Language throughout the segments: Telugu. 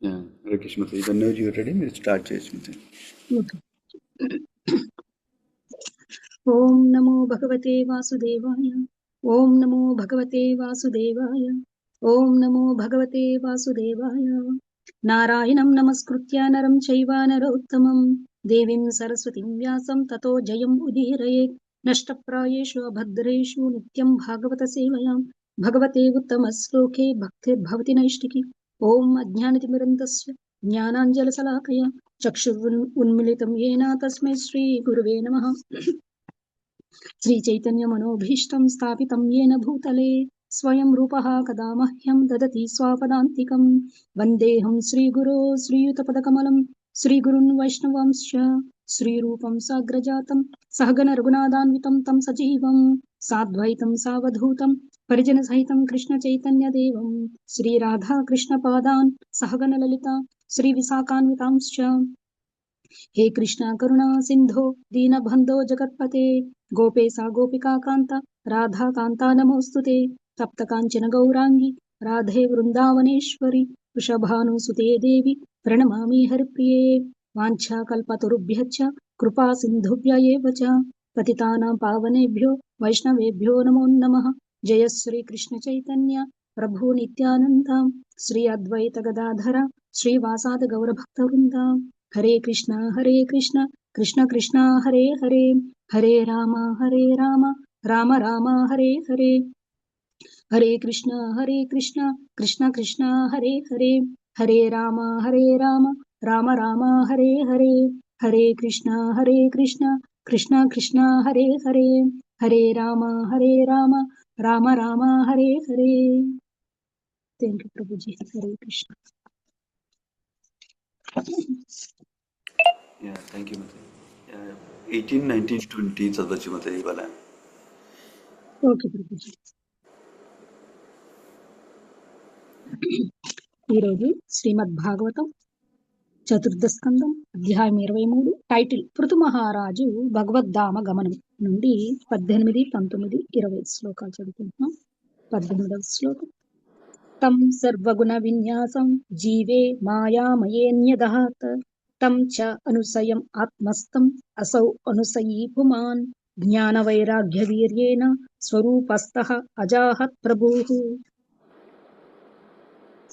Hare Krishna. Whenever you are ready, మీరు స్టార్ట్ చేయొచ్చు. ఓం నమో భగవతే వాసుదేవాయ. ఓం నమో భగవతే వాసుదేవాయ. ఓం నమో భగవతే వాసుదేవాయ. నారాయణం నమస్కృత్య నరం చైవ నరోత్తమం దేవీం సరస్వతిం వ్యాసం తతో జయం ఉదీరయేత్. నష్టప్రాయేషు అభద్రేషు నిత్యం భాగవత సేవయాం భగవతే ఉత్తమ శ్లోకే భక్తిర్భవతి నైష్టికి. ఓం అజ్ఞానతిమిరంతస్య జ్ఞానాంజలశలాకయ చక్షురున్మిళితం येन తస్మై శ్రీ గురువే నమః. శ్రీ చైతన్య మనోభీష్టం స్థాపితం येन భూతలే స్వయం రూపః కదా మహ్యం దదతి స్వాపదాంతికం. వందేహం శ్రీగురో శ్రీయుతపదకమలం శ్రీగురున్ వైష్ణవాంశ్చ శ్రీరూపం సాగ్రజాతం సహగణ రఘునాథాన్వితం తం సజీవం సాద్వైతం సావధూతం పరిజన సహితం కృష్ణ చైతన్య దేవం శ్రీ రాధా కృష్ణ పాదాన్ సహగణ లలిత శ్రీ విశాఖాన్వితాంశ్చ. హే కృష్ణ కరుణా సింధో దీనబంధో జగత్పతే గోపేశా గోపికా కాంత రాధా కాంతా నమోస్తుతే. తప్త కాంచన గౌరాంగి రాధే వృందావనేశ్వరి వృషభానుసుతే దేవి ప్రణమామి హరిప్రియే. వాంఛా కల్పతరుభ్యశ్చ కృపా సింధుభ్య ఏవ చ పతితానాం పావనేభ్యో వైష్ణవేభ్యో నమో నమః. జయ శ్రీ కృష్ణ చైతన్య ప్రభు నిత్యానంద శ్రీ అద్వైత గదాధర శ్రీవాసాది గౌరభక్త వృంద. హరే కృష్ణ కృష్ణ కృష్ణ హరే హరే హరే రామ రామ రామ హరే హరే. హరే కృష్ణ కృష్ణ కృష్ణ హరే హరే హరే రామ రామ రామ హరే హరే. హరే కృష్ణ కృష్ణ కృష్ణ హరే హరే హరే రామ రామ రామ హరే హరే. థ్యాంక్ యూ ప్రభుజీ. హరే కృష్ణ. థ్యాంక్ యూ మతే. 18, 19, 20 చదవచ్చు మతే ఇవాళ. ఓకే ప్రభుజీ. ఈరోజు శ్రీమద్ భాగవతం చతుర్థ స్కందం అధ్యాయం 23 టైటిల్ పృథు మహారాజు భగవద్ధామ గమనం నుండి 18, 19, 20 శ్లోకాలు చదువుకుంటున్నాం. 18వ శ్లోకం. తం సర్వగుణ విన్యాసం జీవే మాయామయేన్యదహాత్ తం చ అనుసయం ఆత్మస్థం అసౌ అనుసయీ పుమాన్ జ్ఞాన వైరాగ్య వీర్యేణ స్వరూపస్థః అజాహత్ ప్రభుః.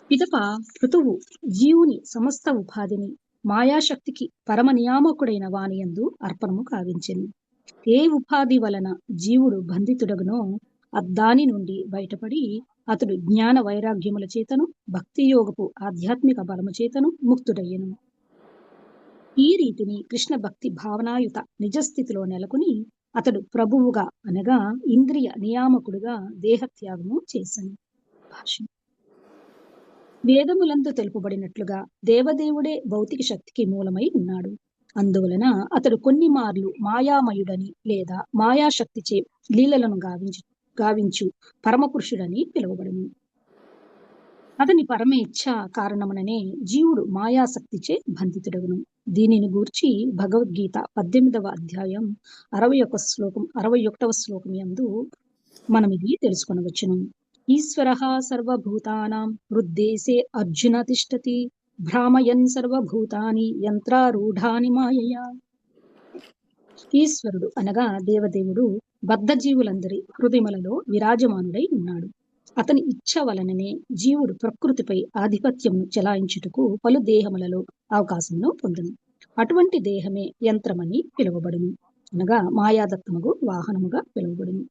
పిదప పృథువు జీవుని సమస్త ఉపాధిని మాయాశక్తికి పరమ నియామకుడైన వానియందు అర్పణము కావించెను. ఏ ఉపాధి వలన జీవుడు బంధితుడగునో అద్దాని నుండి బయటపడి అతడు జ్ఞాన వైరాగ్యముల చేతను భక్తి యోగపు ఆధ్యాత్మిక బలము చేతను ముక్తుడయ్యను. ఈ రీతిని కృష్ణ భక్తి భావనాయుత నిజస్థితిలో నెలకొని అతడు ప్రభువుగా అనగా ఇంద్రియ నియామకుడుగా దేహత్యాగము చేసెను. భాష్యం. వేదములందు తెలుపబడినట్లుగా దేవదేవుడే భౌతిక శక్తికి మూలమై ఉన్నాడు. అందువలన అతడు కొన్ని మార్లు మాయామయుడని లేదా మాయాశక్తిచే లీలలను గావించు పరమపురుషుడని పిలువబడును. అతని పరమేచ్ఛ కారణముననే జీవుడు మాయాశక్తిచే బంధితుడగును. దీనిని గూర్చి భగవద్గీత 18వ అధ్యాయం 61వ శ్లోకం యందు మనం ఇది తెలుసుకొనవచ్చును. ఈశ్వరః సర్వభూతానాం హృద్దేశే అర్జున తిష్టతి భ్రామయన్ సర్వభూతాని యంత్రారూఢాని మాయయా. ఈశ్వరుడు అనగా దేవదేవుడు బద్ధ జీవులందరి హృదయములలో విరాజమానుడై ఉన్నాడు. అతని ఇచ్ఛ వలననే జీవుడు ప్రకృతిపై ఆధిపత్యమును చెలాయించుటకు పలు దేహములలో అవకాశమును పొందును. అటువంటి దేహమే యంత్రమని పిలువబడును, అనగా మాయాదత్తముగు వాహనముగా పిలువబడును.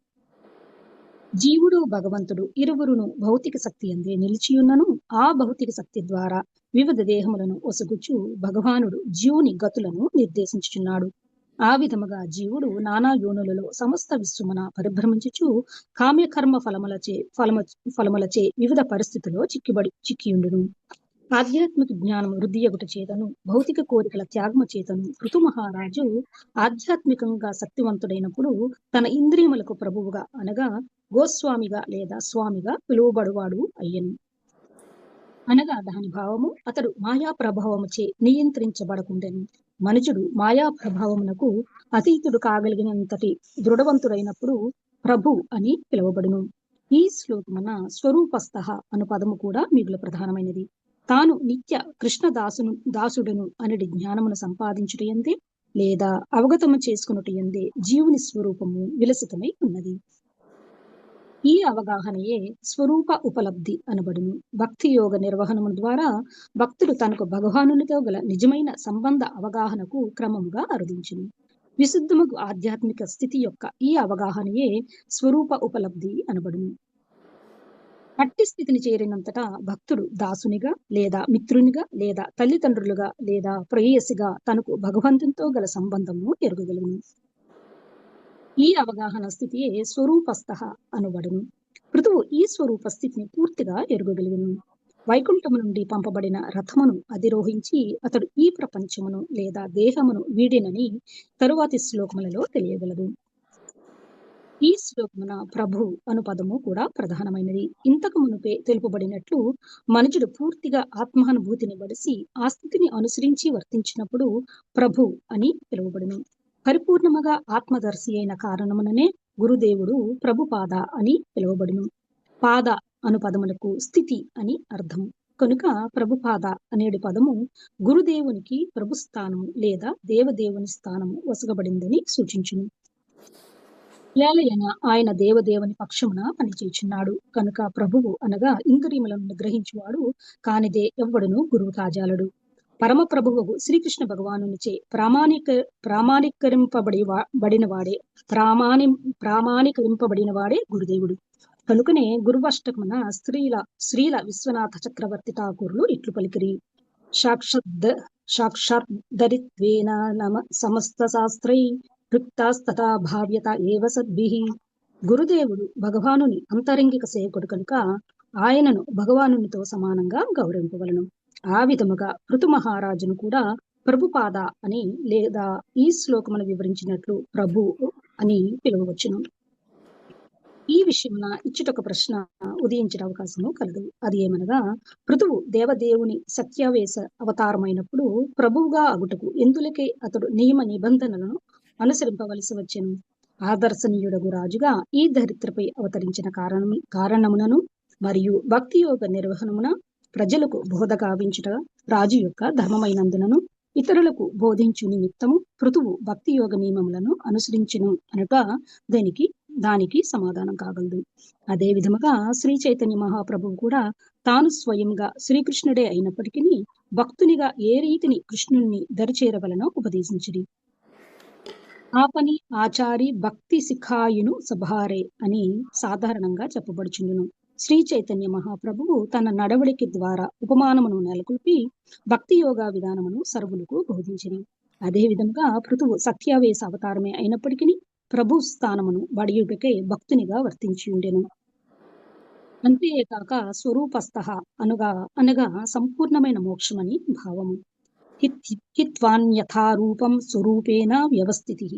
జీవుడు భగవంతుడు ఇరువురును భౌతిక శక్తి అందే నిలిచియున్నను ఆ భౌతిక శక్తి ద్వారా వివిధ దేహములను ఒసగుచు భగవానుడు జీవుని గతులను నిర్దేశించుచున్నాడు. ఆ విధముగా జీవుడు నానా యోనులలో సమస్త విశ్వమున పరిభ్రమించుచు కామ్యకర్మ ఫలములచే వివిధ పరిస్థితుల్లో చిక్కియుండును. ఆధ్యాత్మిక జ్ఞానం వృద్ధియగుట చేతను భౌతిక కోరికల త్యాగము చేతను పృథు మహారాజు ఆధ్యాత్మికంగా శక్తివంతుడైనప్పుడు తన ఇంద్రియములకు ప్రభువుగా అనగా గోస్వామిగా లేదా స్వామిగా పిలువబడువాడు అయ్యను. అనగా దాని భావము అతడు మాయా ప్రభావముచే నియంత్రించబడకుండెను. మనుషుడు మాయా ప్రభావమునకు అతీతుడు కాగలిగినంతటి దృఢవంతుడైనప్పుడు ప్రభు అని పిలువబడును. ఈ శ్లోకమున స్వరూపస్థ అను పదము కూడా మిగులు ప్రధానమైనది. తాను నిత్య కృష్ణ దాసుడును అనడి జ్ఞానమును సంపాదించుటయందే లేదా అవగతము చేసుకున్నటయందే జీవుని స్వరూపము విలసితమై ఉన్నది. ఈ అవగాహనయే స్వరూప ఉపలబ్ధి అనబడును. భక్తి యోగ నిర్వహణము ద్వారా భక్తుడు తనకు భగవానునితో గల నిజమైన సంబంధ అవగాహనకు క్రమముగా అరుదించును. విశుద్ధముగు ఆధ్యాత్మిక స్థితి యొక్క ఈ అవగాహనయే స్వరూప ఉపలబ్ధి అనబడును. అట్టి స్థితిని చేరినంతటా భక్తుడు దాసునిగా లేదా మిత్రునిగా లేదా తల్లిదండ్రులుగా లేదా ప్రేయసిగా తనకు భగవంతునితో గల సంబంధము ఎరుగగలుగును. ఈ అవగాహన స్థితియే స్వరూపస్థ అనబడును. పృథువు ఈ స్వరూప స్థితిని పూర్తిగా ఎరుగగలుగును. వైకుంఠము నుండి పంపబడిన రథమును అధిరోహించి అతడు ఈ ప్రపంచమును లేదా దేహమును వీడినని తరువాతి శ్లోకములలో తెలియగలదు. ఈ శ్లోకమున ప్రభు అను పదము కూడా ప్రధానమైనది. ఇంతకు మునుపే తెలుపబడినట్లు మనుషుడు పూర్తిగా ఆత్మానుభూతిని బడిసి ఆ స్థితిని అనుసరించి వర్తించినప్పుడు ప్రభు అని పిలువబడును. పరిపూర్ణముగా ఆత్మదర్శి అయిన కారణముననే గురుదేవుడు ప్రభుపాద అని పిలువబడును. పాద అను పదములకు స్థితి అని అర్థం కనుక ప్రభుపాద అనేటి పదము గురుదేవునికి ప్రభుస్థానము లేదా దేవదేవుని స్థానము వసగబడిందని సూచించును. ఏలయన ఆయన దేవదేవుని పక్షమున పనిచేయుచున్నాడు కనుక ప్రభువు అనగా ఇంద్రియములను నిగ్రహించువాడు కానిదే ఎవ్వడును గురువు కాజాలడు. పరమ ప్రభువు శ్రీకృష్ణ భగవానునిచే ప్రామాణీకరింపబడిన వాడే గురుదేవుడు. కనుకనే గురువష్టకమున శ్రీల విశ్వనాథ చక్రవర్తి ఠాకూరులు ఇట్లు పలికిరి: సాక్షాద్దరిత్వేన నమ సమస్త శాస్త్రై రుక్తాస్తథా భావ్యత ఏవ సద్భిః. గురుదేవుడు భగవానుని అంతరంగిక సేవకుడు కనుక ఆయనను భగవానునితో సమానంగా గౌరవింపవలను. ఆ విధముగా పృథు మహారాజును కూడా ప్రభుపాద అని లేదా ఈ శ్లోకమును వివరించినట్లు ప్రభు అని పిలువవచ్చును. ఈ విషయమున ఇచ్చుటొక ప్రశ్న ఉదయించిన అవకాశము కలదు. అది ఏమనగా, పృథువు దేవదేవుని సత్యావేశ అవతారమైనప్పుడు ప్రభువుగా అగుటకు ఎందులకే అతడు నియమ నిబంధనలను అనుసరింపవలసి వచ్చెను. ఆదర్శనీయుడగు రాజుగా ఈ ధరిత్రపై అవతరించిన కారణమునను మరియు భక్తి యోగ నిర్వహణమున ప్రజలకు బోధ గావించుట రాజు యొక్క ధర్మమైనందునను ఇతరులకు బోధించు నిమిత్తము పృథువు భక్తి యోగ నియమములను అనుసరించును అనగా దానికి సమాధానం కాగలదు. అదే విధముగా శ్రీ చైతన్య మహాప్రభువు కూడా తాను స్వయంగా శ్రీకృష్ణుడే అయినప్పటికీ భక్తునిగా ఏ రీతిని కృష్ణుణ్ణి దరిచేరవలనో ఉపదేశించిరి. ఆపని ఆచారి భక్తి శిఖాయును సభారే అని సాధారణంగా చెప్పబడుచుండును. శ్రీ చైతన్య మహాప్రభువు తన నడవడికి ద్వారా ఉపమానమును నెలకొల్పి భక్తి యోగా విధానమును సర్వులకు బోధించిరి. అదే విధముగా పృథువు సత్యావేశ అవతారమే అయినప్పటికీ ప్రభు స్థానమును బడియుటకే భక్తునిగా వర్తించి ఉండెను. అంతేకాక స్వరూపస్థ అనగా సంపూర్ణమైన మోక్షమని భావము. హిత్వాన్యథారూపం స్వరూపేణ వ్యవస్థితి.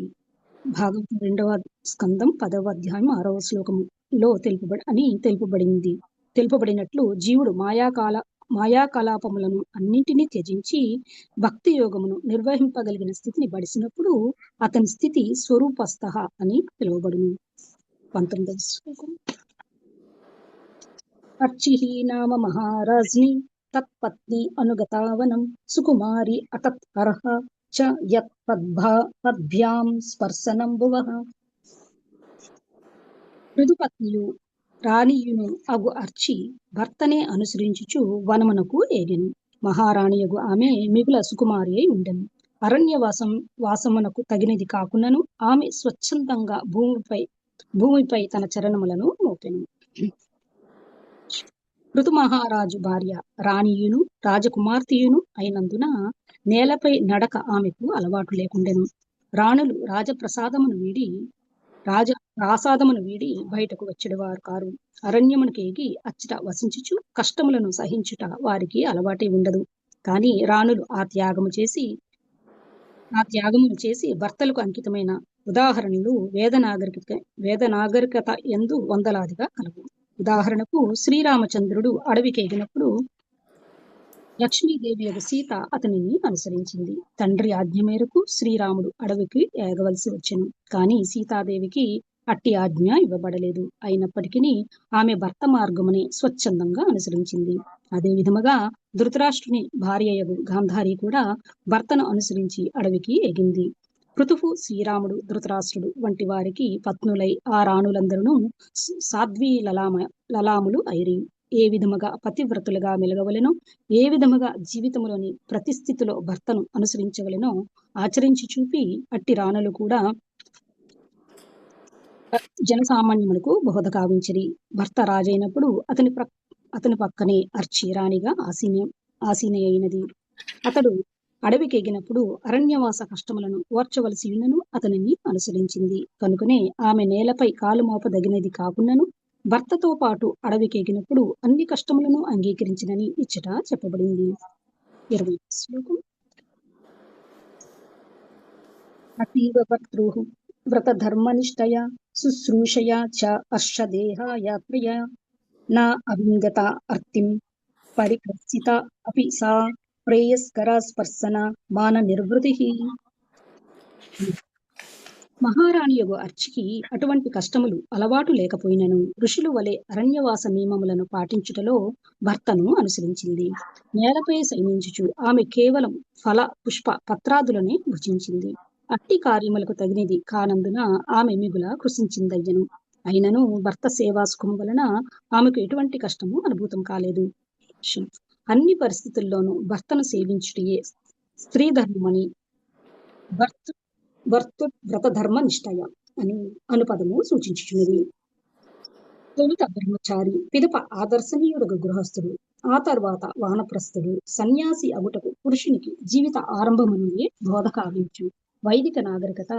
భాగవతం 2వ స్కందం 10వ అధ్యాయం 6వ శ్లోకములో తెలుపబడినట్లు జీవుడు మాయాకలాపములను అన్నింటినీ త్యజించి భక్తి యోగమును నిర్వహింపగలిగిన స్థితిని బడిసినప్పుడు అతని స్థితి స్వరూపస్థ అని పిలువబడును. 19వ శ్లోకం. అర్చిహి నామ మహారాజ్ని తత్పత్ని అనుగతావనం సుకుమారి అతత్ అర్హ చ యత్ పద్భ్యాం స్పర్శనం భువః. మృదుపత్నియు రాణియును అగు అర్చి భర్తనే అనుసరించుచు వనమునకు ఏగెను. మహారాణియగు ఆమె మిగుల సుకుమారి అయి ఉండెను. వాసమునకు తగినది కాకున్నను ఆమె స్వచ్ఛందంగా భూమిపై తన చరణములను మోపెను. ఋతు మహారాజు భార్య రాణియును రాజకుమార్తెయును అయినందున నేలపై నడక ఆమెకు అలవాటు లేకుండెను. రాణులు రాసాదమును వీడి బయటకు వచ్చేవారు కారు. అరణ్యమునకు ఏగి అచ్చట వసించుచు కష్టములను సహించుట వారికి అలవాటే ఉండదు. కానీ రాణులు ఆ త్యాగమును చేసి భర్తలకు అంకితమైన ఉదాహరణలు వేద నాగరికత యందు వందలాదిగా కలవు. ఉదాహరణకు శ్రీరామచంద్రుడు అడవికి ఎగినప్పుడు లక్ష్మీదేవి యొక్క సీత అతనిని అనుసరించింది. తండ్రి ఆజ్ఞ మేరకు శ్రీరాముడు అడవికి ఏగవలసి వచ్చెను. కానీ సీతాదేవికి అట్టి ఆజ్ఞ ఇవ్వబడలేదు. అయినప్పటికీ ఆమె భర్త మార్గమునే స్వచ్ఛందంగా అనుసరించింది. అదే విధముగా ధృతరాష్ట్రుని భార్యయగు గాంధారి కూడా భర్తను అనుసరించి అడవికి ఎగింది. పృథువు, శ్రీరాముడు, ధృతరాష్ట్రుడు వంటి వారికి పత్నులై ఆ రాణులందరూ సాధ్వీ లలాములు అయిరి. ఏ విధముగా పతివ్రతులుగా మెలగవలెనో, ఏ విధముగా జీవితములోని ప్రతి స్థితిలో భర్తను అనుసరించవలెనో ఆచరించి చూపి అట్టి రాణులు కూడా జనసామాన్యములకు బోధ కావించిరి. భర్త రాజైనప్పుడు అతని పక్కనే అర్చి రాణిగా ఆసీనయైనది. అతడు అడవికి ఎగినప్పుడు అరణ్యవాస కష్టములను ఓర్చవలసి ఉన్నను అతనిని అనుసరించింది. కనుకనే ఆమె నేలపై కాలు మోపదగినది కాకున్నను భర్తతో పాటు అడవికి ఎగినప్పుడు అన్ని కష్టములను అంగీకరించినని ఇచ్చట చెప్పబడింది. 20 శ్లోకం. అతీవ భర్తృః వ్రతధర్మనిష్టయా శుశ్రూషయా చ అర్షదేహాయాత్రయా నా అవింగత అర్తిం పరికర్షిత అపి సా ప్రేయస్కర స్పర్శన మాన నిర్వృతి. మహారాణియగు అర్చికి అటువంటి కష్టములు అలవాటు లేకపోయినను ఋషులు వలె అరణ్యవాస నియమములను పాటించుటలో భర్తను అనుసరించింది. నేలపై శయనించుచు ఆమె కేవలం ఫల పుష్ప పత్రాదులనే భుజించింది. అట్టి కార్యములకు తగినది కానందున ఆమె మిగుల కృషించిందయ్యను. అయినను భర్త సేవా సుఖము వలన ఆమెకు ఎటువంటి కష్టము అనుభూతం కాలేదు. అన్ని పరిస్థితుల్లోనూ భర్తను సేవించుటయే స్త్రీ ధర్మమని వ్రతధర్మ నిష్టయ అని అనుపదము సూచించుచున్నది. తొలుత బ్రహ్మచారి, పిదప ఆదర్శనీయుడు గృహస్థుడు, ఆ తర్వాత వానప్రస్థుడు, సన్యాసి అగుటకు పురుషునికి జీవిత ఆరంభమునే బోధ కావించు వైదిక నాగరికత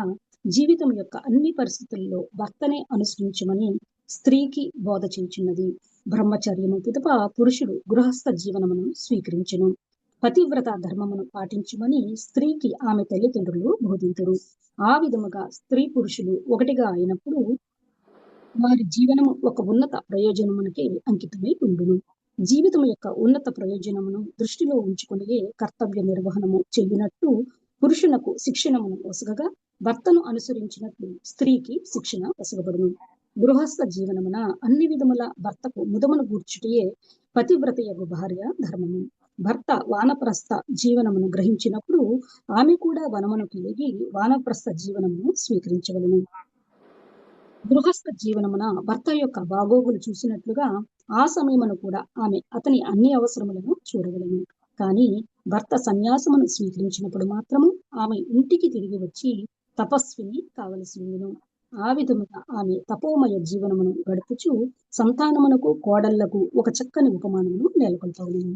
జీవితం యొక్క అన్ని పరిస్థితుల్లో భర్తనే అనుసరించమని స్త్రీకి బోధ చేయుచున్నది. బ్రహ్మచర్యము పిదప పురుషుడు గృహస్థ జీవనమును స్వీకరించును. పతివ్రత ధర్మమును పాటించుమని స్త్రీకి ఆమె తల్లిదండ్రులు బోధింతురు. ఆ విధముగా స్త్రీ పురుషులు ఒకటిగా అయినప్పుడు వారి జీవనము ఒక ఉన్నత ప్రయోజనమునకే అంకితమై ఉండును. జీవితం యొక్క ఉన్నత ప్రయోజనమును దృష్టిలో ఉంచుకునే కర్తవ్య నిర్వహణము చేయునట్టు పురుషునకు శిక్షణమును ఒసగగా భర్తను అనుసరించినట్లు స్త్రీకి శిక్షణ ఒసగబడును. గృహస్థ జీవనమున అన్ని విధముల భర్తకు ముదమును గూర్చుటయే పతివ్రతయగు భార్య ధర్మము. భర్త వానప్రస్థ జీవనమును గ్రహించినప్పుడు ఆమె కూడా వనమునకు ఎగి వానప్రస్థ జీవనమును స్వీకరించవలను. గృహస్థ జీవనమున భర్త యొక్క బాగోగులు చూసినట్లుగా ఆ సమయమును కూడా ఆమె అతని అన్ని అవసరములను చూడవలను. కానీ భర్త సన్యాసమును స్వీకరించినప్పుడు మాత్రము ఆమె ఇంటికి తిరిగి వచ్చి తపస్విని కావలసి ఉండును. ఆ విధముగా ఆమె తపోమయ జీవనమును గడుపుచు సంతానమునకు కోడళ్లకు ఒక చక్కని ఉపమానమును నెలకొల్పవలను.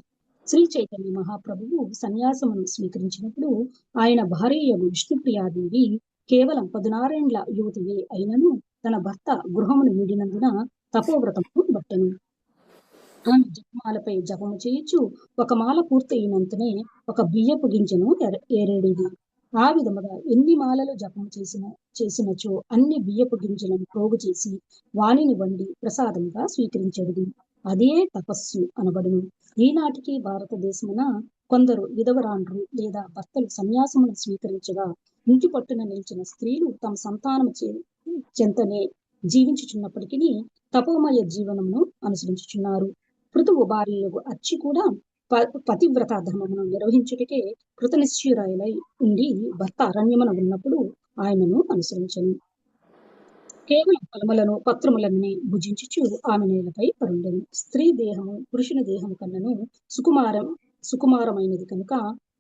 శ్రీ చైతన్య మహాప్రభువు సన్యాసమును స్వీకరించినప్పుడు ఆయన భార్యయగు విష్ణుప్రియాదేవి కేవలం 16 యువతియే అయినను తన భర్త గృహమును వీడినందున తపోవ్రతము బట్టను. ఆమె జపమాలపై జపము చేయుచు ఒక మాల పూర్తయినంతనే ఒక బియ్యపు గింజను ఏరేడేది. ఆ విధముగా ఎన్ని మాలలు జపము చేసినచో అన్ని బియ్యపు గింజలను ప్రోగు చేసి వాణిని వండి ప్రసాదంగా స్వీకరించేది. అదే తపస్సు అనబడును. ఈనాటికి భారతదేశమున కొందరు విధవరాండ్రు లేదా భర్తలు సన్యాసమును స్వీకరించగా ఇంటి పట్టున నిలిచిన స్త్రీలు తమ సంతానము చెంతనే జీవించుచున్నప్పటికీ తపోమయ జీవనమును అనుసరించుచున్నారు. పృథువు భార్యయగు అర్చి కూడా పతివ్రత ధర్మమును నిర్వహించుటకే కృతనిశ్చయురాలై ఉండి భర్త అరణ్యమున ఉన్నప్పుడు ఆయనను అనుసరించను. కేవలం ఫలములను పత్రములనే భుజించుచు ఆమె నేలపై పరుండెను. స్త్రీ దేహము పురుషుని దేహము కన్నను సుకుమారమైనది కనుక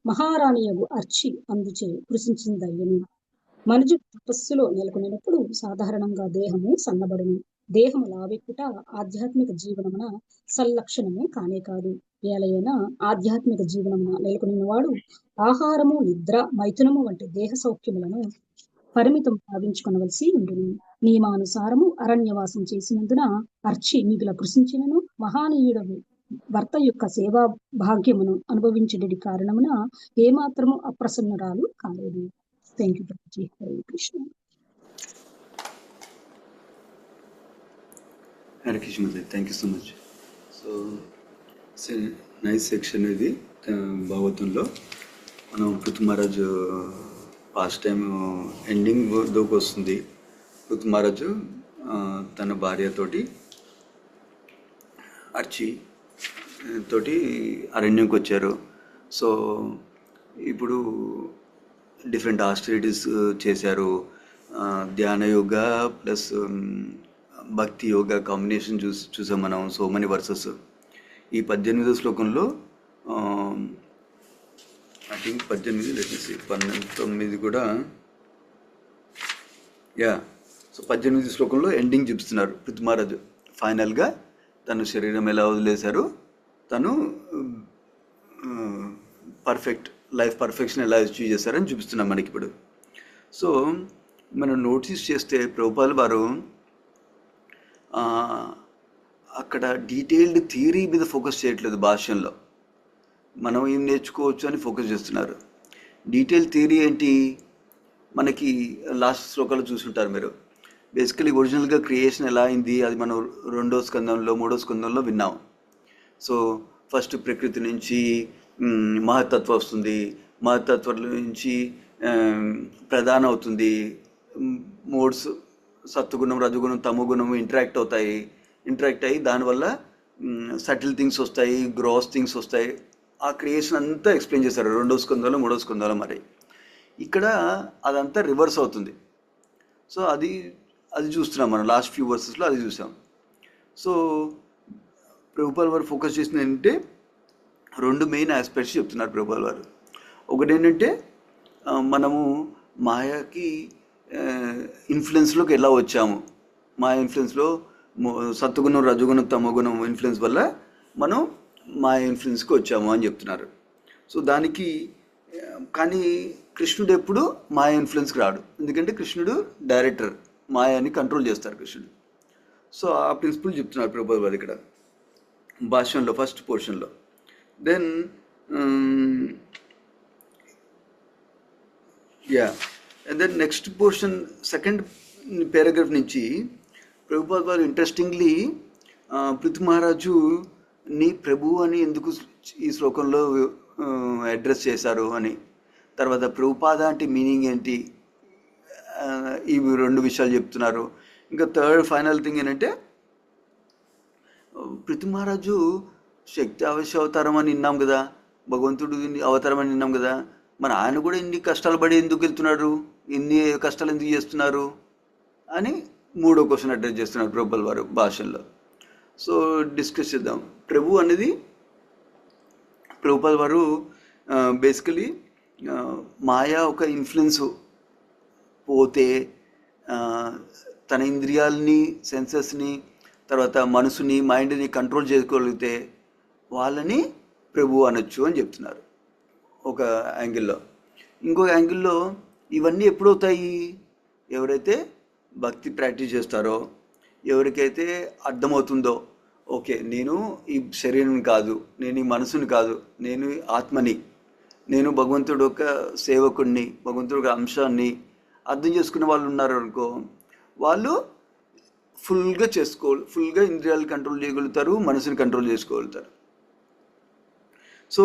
మహారాణియగు అర్చి అందుచే కృషించిందయ్యను. మనుజుడు తపస్సులో నెలకొనినప్పుడు సాధారణంగా దేహము సన్నబడును. దేహము లావెక్కుట ఆధ్యాత్మిక జీవనమున సల్లక్షణము కానే కాదు. ఏలైనా ఆధ్యాత్మిక జీవనమున నెలకొనినవాడు ఆహారము, నిద్ర, మైథునము వంటి దేహ సౌఖ్యములను పరిమితం భావించుకొనవలసి ఉండును. నియమానుసారము అరణ్యవాసం చేసినందున అర్చి మిగుల కృషించినను మహానీయుడగు భర్త యొక్క సేవా భాగ్యమును అనుభవించడి కారణమున ఏమాత్రము అప్రసన్నరాలు కాలేదు. థ్యాంక్ యూ ప్రభుజీ. Hare Krishna. Hare Krishna. Thank you so much. So nice section ఇది భాగవతంలో. మనం పృథు మహారాజు పాస్ట్ టైం ఎండింగ్ దోకు వస్తుంది. పృథు మహారాజు తన భార్యతోటి అర్చి తోటి అరణ్యంకి వచ్చారు. సో ఇప్పుడు డిఫరెంట్ ఆస్టిరిటీస్ చేశారు. ధ్యాన యోగా ప్లస్ భక్తి యోగా కాంబినేషన్ చూసాం మనం. సో మెనీ వర్సెస్ ఈ 18వ శ్లోకంలో ఐ థింక్ 18 లెటెసి 19 కూడా సో 18వ శ్లోకంలో ఎండింగ్ చూపిస్తున్నారు. పృథు మహారాజు ఫైనల్గా తను శరీరం ఎలా వదిలేశారు, తను లైఫ్ పర్ఫెక్షన్ ఎలా అచీవ్ చేశారని చూపిస్తున్నాం మనకి ఇప్పుడు. సో మనం నోటీస్ చేస్తే ప్రభుపాల్ వారు అక్కడ డీటెయిల్డ్ థియరీ మీద ఫోకస్ చేయట్లేదు. భాష్యంలో మనం ఏం నేర్చుకోవచ్చు అని ఫోకస్ చేస్తున్నారు. డీటెయిల్ థియరీ ఏంటి, మనకి లాస్ట్ శ్లోకాలు చూసుంటారు మీరు. బేసికలీ ఒరిజినల్గా క్రియేషన్ ఎలా అయింది అది మనం 2వ స్కందంలో 3వ స్కందంలో విన్నాం. సో ఫస్ట్ ప్రకృతి నుంచి మహత్తత్వం వస్తుంది, మహత్తత్వం నుంచి ప్రధాన అవుతుంది, మోడ్స్ సత్వగుణం రజగుణం తమోగుణం ఇంటరాక్ట్ అయ్యి దానివల్ల సటిల్ థింగ్స్ వస్తాయి, గ్రాస్ థింగ్స్ వస్తాయి. ఆ క్రియేషన్ అంతా ఎక్స్ప్లెయిన్ చేశారు 2వ స్కందంలో 3వ స్కందంలో. మరి ఇక్కడ అదంతా రివర్స్ అవుతుంది. సో అది చూస్తున్నాం మనం లాస్ట్ ఫ్యూ వర్సెస్లో అది చూసాం. సో ప్రభుపాల్ వారు ఫోకస్ చేసింది ఏంటంటే 2 మెయిన్ ఆస్పెక్ట్స్ చెప్తున్నారు ప్రభుపాల్ వారు. ఒకటి ఏంటంటే మనము మాయాకి ఇన్ఫ్లుయెన్స్లోకి ఎలా వచ్చాము, మాయా ఇన్ఫ్లుయెన్స్లో సత్వగుణం రజగుణం తమోగుణం ఇన్ఫ్లుయెన్స్ వల్ల మనం మాయా ఇన్ఫ్లుయెన్స్కి వచ్చాము అని చెప్తున్నారు. సో దానికి కానీ కృష్ణుడు ఎప్పుడు మాయా ఇన్ఫ్లుయెన్స్కి రాడు, ఎందుకంటే కృష్ణుడు డైరెక్టర్, మాయాని కంట్రోల్ చేస్తారు కృష్ణుడు. సో ఆ ప్రిన్సిపల్ చెప్తున్నారు ప్రభుపాల్ వారు ఇక్కడ భాష్యంలో ఫస్ట్ పోర్షన్లో. Then and then next portion second paragraph నుంచి ప్రభుపాల్ వారు ఇంట్రెస్టింగ్లీ పృథు మహారాజు నీ ప్రభు అని ఎందుకు ఈ శ్లోకంలో అడ్రస్ చేశారు అని, తర్వాత ప్రభుపాద అంటే మీనింగ్ ఏంటి, ఇవి 2 విషయాలు చెప్తున్నారు. ఇంకా థర్డ్ ఫైనల్ థింగ్ ఏంటంటే పృథు మహారాజు శక్తి అవశ్య అవతారం అని విన్నాం కదా, భగవంతుడు అవతారం అని విన్నాం కదా, మరి ఆయన కూడా ఇన్ని కష్టాలు పడి ఎందుకు వెళ్తున్నాడు, ఇన్ని కష్టాలు ఎందుకు చేస్తున్నారు అని 3వ క్వశ్చన్ అడ్రస్ చేస్తున్నారు ప్రభుపాల్ వారు భాషల్లో. సో డిస్కస్ చేద్దాం. ప్రభు అనేది ప్రభుపాల్ వారు బేసికలీ మాయా ఒక ఇన్ఫ్లుయెన్స్ పోతే తన ఇంద్రియాలని సెన్సెస్ని తర్వాత మనసుని మైండ్ని కంట్రోల్ చేసుకోగలిగితే వాళ్ళని ప్రభు అనొచ్చు అని చెప్తున్నారు ఒక యాంగిల్లో. ఇంకొక యాంగిల్లో ఇవన్నీ ఎప్పుడవుతాయి, ఎవరైతే భక్తి ప్రాక్టీస్ చేస్తారో, ఎవరికైతే అర్థమవుతుందో ఓకే నేను ఈ శరీరం కాదు, నేను ఈ మనసుని కాదు, నేను ఆత్మని, నేను భగవంతుడు ఒక సేవకుడిని, భగవంతుడు ఒక అంశాన్ని అర్థం చేసుకునే వాళ్ళు ఉన్నారు అనుకో, వాళ్ళు ఫుల్గా ఇంద్రియాలు కంట్రోల్ చేయగలుగుతారు, మనసుని కంట్రోల్ చేసుకోగలుగుతారు. సో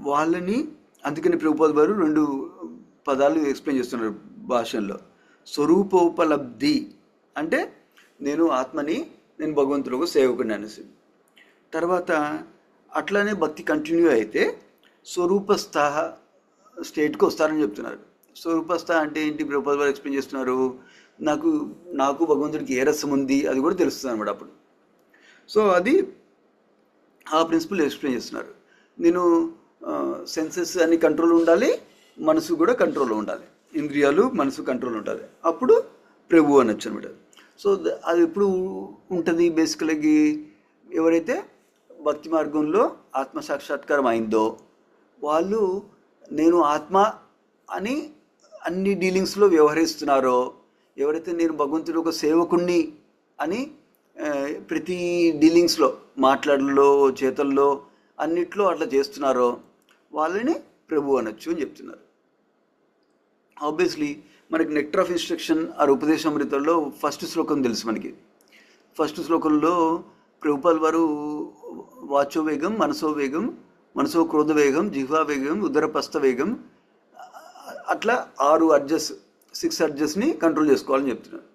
వాళ్ళని అందుకని ప్రభుపాల్ వారు 2 పదాలు ఎక్స్ప్లెయిన్ చేస్తున్నారు భాషల్లో. స్వరూపోపలబ్ధి అంటే నేను ఆత్మని, నేను భగవంతుడు ఒక సేవకుడిని అనేసి. తర్వాత అట్లానే భక్తి కంటిన్యూ అయితే స్వరూపస్థ స్టేట్కి వస్తారని చెప్తున్నారు. స్వరూపస్థ అంటే ఏంటి ప్రభుపాల్ వారు ఎక్స్ప్లెయిన్ చేస్తున్నారు, నాకు భగవంతుడికి ఏ రసం ఉంది అది కూడా తెలుస్తుంది అన్నమాట అప్పుడు. సో అది ఆ ప్రిన్సిపల్ ఎక్స్ప్లెయిన్ చేస్తున్నారు. నేను సెన్సెస్ అన్ని కంట్రోల్ ఉండాలి, మనసు కూడా కంట్రోల్లో ఉండాలి, ఇంద్రియాలు మనసు కంట్రోల్ ఉండాలి, అప్పుడు ప్రభు అనొచ్చు అనమాట. సో అది ఎప్పుడు ఉంటుంది, బేసికల్గా ఎవరైతే భక్తి మార్గంలో ఆత్మ సాక్షాత్కారం అయిందో వాళ్ళు నేను ఆత్మ అని అన్ని డీలింగ్స్లో వ్యవహరిస్తున్నారో, ఎవరైతే నేను భగవంతుడు ఒక సేవకుణ్ణి అని ప్రతి డీలింగ్స్లో మాట్లాడలో చేతల్లో అన్నిట్లో అట్లా చేస్తున్నారో వాళ్ళని ప్రభు అనొచ్చు అని చెప్తున్నారు. ఆబ్వియస్లీ మనకి నెక్టర్ ఆఫ్ ఇన్స్ట్రక్షన్ ఆర్ ఉపదేశామృతంలో ఫస్ట్ శ్లోకం తెలుసు మనకి. ఫస్ట్ శ్లోకంలో ప్రభుపాల్ వారు వాచో వేగం, మనసో వేగం, మనసో క్రోధ వేగం, జిహ్వా వేగం, ఉదరపస్థ వేగం, అట్లా 6 అర్జస్ని కంట్రోల్ చేసుకోవాలని చెప్తున్నారు.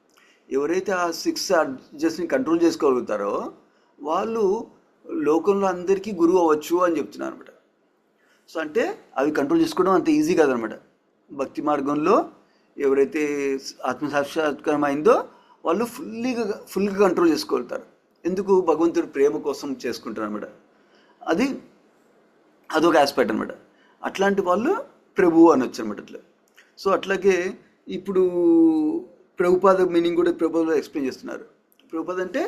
ఎవరైతే ఆ 6 అడ్జస్ట్ని కంట్రోల్ చేసుకోగలుగుతారో వాళ్ళు లోకంలో అందరికీ గురువు అవ్వచ్చు అని చెప్తున్నారు అనమాట. సో అంటే అవి కంట్రోల్ చేసుకోవడం అంత ఈజీ కాదనమాట. భక్తి మార్గంలో ఎవరైతే ఆత్మసాక్షాత్కారం అయిందో వాళ్ళు ఫుల్గా కంట్రోల్ చేసుకోగలుగుతారు. ఎందుకు? భగవంతుడి ప్రేమ కోసం చేసుకుంటారు అనమాట. అదొక ఆస్పెక్ట్ అనమాట. అట్లాంటి వాళ్ళు ప్రభువు అనొచ్చు అనమాట అట్లా. సో అట్లాగే ఇప్పుడు ప్రభుపాద మీనింగ్ కూడా ప్రభుపాద ఎక్స్ప్లెయిన్ చేస్తున్నారు. ప్రభుపాద అంటే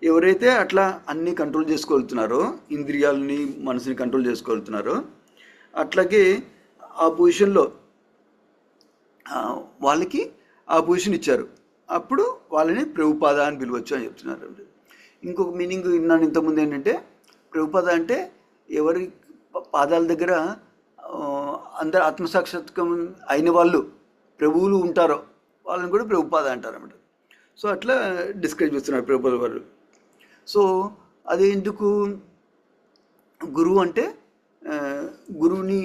ఎవరైతే అట్లా అన్నీ కంట్రోల్ చేసుకోగలుగుతున్నారో, ఇంద్రియాలని మనసుని కంట్రోల్ చేసుకోగలుగుతున్నారో, అట్లాగే ఆ పొజిషన్లో వాళ్ళకి ఆ పొజిషన్ ఇచ్చారు, అప్పుడు వాళ్ళని ప్రభుపాద అని పిలవచ్చు అని చెప్తున్నారు. ఇంకొక మీనింగ్ విన్నాను ఇంతకుముందు ఏంటంటే, ప్రభుపాద అంటే ఎవరి పాదాల దగ్గర అందరు ఆత్మసాక్షాత్కారం అయిన వాళ్ళు ప్రభువులు ఉంటారో వాళ్ళని కూడా ప్రభుపాద అంటారు అన్నమాట. సో అట్లా డిస్క్రైబ్ చేస్తున్నారు ప్రభుపాద వారు. సో అది ఎందుకు గురువు అంటే, గురువుని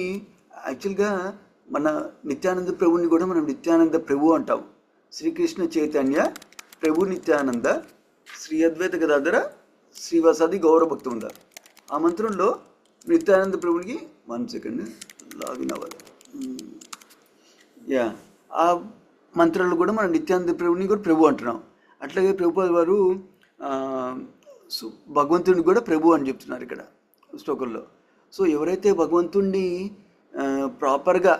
యాక్చువల్గా మన నిత్యానంద ప్రభుని కూడా మనం నిత్యానంద ప్రభు అంటాం. శ్రీకృష్ణ చైతన్య ప్రభు నిత్యానంద శ్రీ అద్వైత గదాధర శ్రీవాసాది గౌరవ భక్తి ఉందా. ఆ మంత్రంలో నిత్యానంద ప్రభునికి 1 సెకండ్ లాగిన్ అవ్వాలి. ఆ మంత్రాలు కూడా మనం నిత్యానంద ప్రభుని కూడా ప్రభు అంటున్నాం. అట్లాగే ప్రభుపాద వారు భగవంతుడిని కూడా ప్రభు అని చెప్తున్నారు ఇక్కడ శ్లోకంలో. సో ఎవరైతే భగవంతుడిని ప్రాపర్గా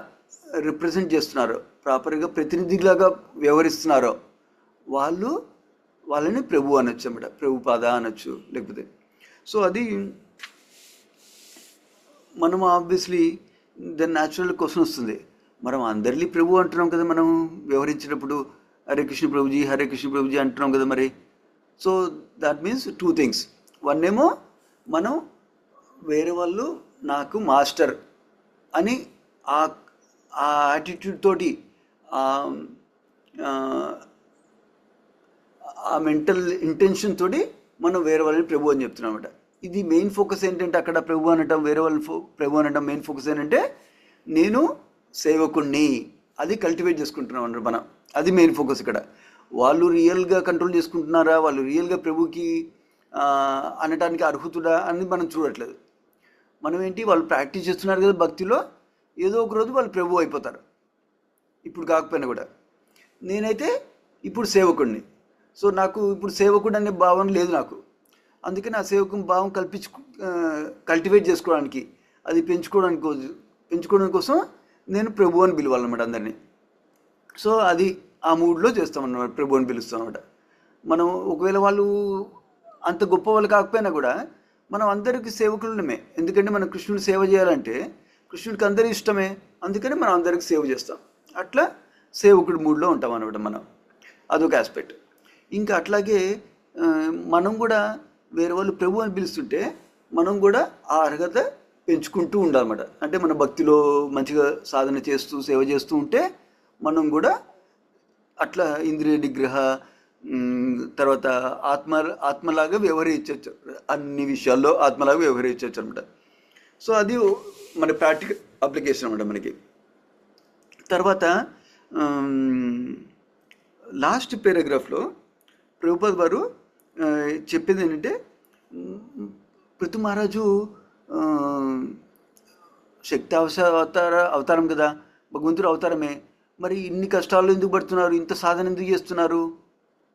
రిప్రజెంట్ చేస్తున్నారో, ప్రాపర్గా ప్రతినిధిలాగా వ్యవహరిస్తున్నారో వాళ్ళని ప్రభు అనొచ్చు అన్నమాట. ప్రభుపాద అనొచ్చు లేకపోతే. సో అది మనం ఆబ్వియస్లీ దాని న్యాచురల్ క్వశ్చన్ వస్తుంది, మనం అందరినీ ప్రభు అంటున్నాం కదా మనం వ్యవహరించినప్పుడు, హరే కృష్ణ ప్రభుజీ హరే కృష్ణ ప్రభుజీ అంటున్నాం కదా మరి. So that means 2 things. One ఏమో మనం వేరే వాళ్ళు నాకు మాస్టర్ అని ఆ యాటిట్యూడ్ తోటి ఆ మెంటల్ ఇంటెన్షన్ తోటి మనం వేరే వాళ్ళని ప్రభు అని చెప్తున్నాం అన్నమాట. ఇది మెయిన్ ఫోకస్ ఏంటంటే, అక్కడ ప్రభు అనటం వేరే వాళ్ళని ప్రభు అనటం మెయిన్ ఫోకస్ ఏంటంటే నేను సేవకుణ్ణి, అది కల్టివేట్ చేసుకుంటున్నాం అన్నమాట మనం. అది మెయిన్ ఫోకస్ ఇక్కడ. వాళ్ళు రియల్గా కంట్రోల్ చేసుకుంటున్నారా, వాళ్ళు రియల్గా ప్రభుకి అనటానికి అర్హుతుడా అని మనం చూడట్లేదు. మనం ఏంటి, వాళ్ళు ప్రాక్టీస్ చేస్తున్నారు కదా భక్తిలో, ఏదో ఒక రోజు వాళ్ళు ప్రభు అయిపోతారు, ఇప్పుడు కాకపోయినా కూడా. నేనైతే ఇప్పుడు సేవకుడిని. సో నాకు ఇప్పుడు సేవకుడు అనే భావన లేదు నాకు. అందుకని ఆ సేవకుని భావం కల్టివేట్ చేసుకోవడానికి, అది పెంచుకోవడం కోసం నేను ప్రభు అని పిలవాలన్నమాట అందరినీ. సో అది ఆ మూడ్లో చేస్తామన్నమాట, ప్రభు అని పిలుస్తాం అన్నమాట. మనం ఒకవేళ వాళ్ళు అంత గొప్ప వాళ్ళు కాకపోయినా కూడా మనం అందరికీ సేవకులమే. ఎందుకంటే మనం కృష్ణుని సేవ చేయాలంటే కృష్ణుడికి అందరి ఇష్టమే, అందుకని మనం అందరికీ సేవ చేస్తాం. అట్లా సేవకుడి మూడ్లో ఉంటాం అన్నమాట మనం. అదొక ఆస్పెక్ట్. ఇంకా అట్లాగే మనం కూడా వేరే వాళ్ళు ప్రభు అని పిలుస్తుంటే మనం కూడా ఆ అర్హత పెంచుకుంటూ ఉండాలన్నమాట. అంటే మన భక్తిలో మంచిగా సాధన చేస్తూ సేవ చేస్తూ ఉంటే మనం కూడా అట్లా ఇంద్రియ నిగ్రహ, తర్వాత ఆత్మలాగా వ్యవహరించవచ్చు, అన్ని విషయాల్లో ఆత్మలాగా వ్యవహరించవచ్చు అనమాట. సో అది మన ప్రాక్టికల్ అప్లికేషన్ అనమాట మనకి. తర్వాత లాస్ట్ పారాగ్రాఫ్లో ప్రభుపాద వారు చెప్పేది ఏంటంటే, పృథు మహారాజు శక్తి అవతారం కదా, భగవంతుడు అవతారమే, మరి ఇన్ని కష్టాలు ఎందుకు పడుతున్నారు, ఇంత సాధన ఎందుకు చేస్తున్నారు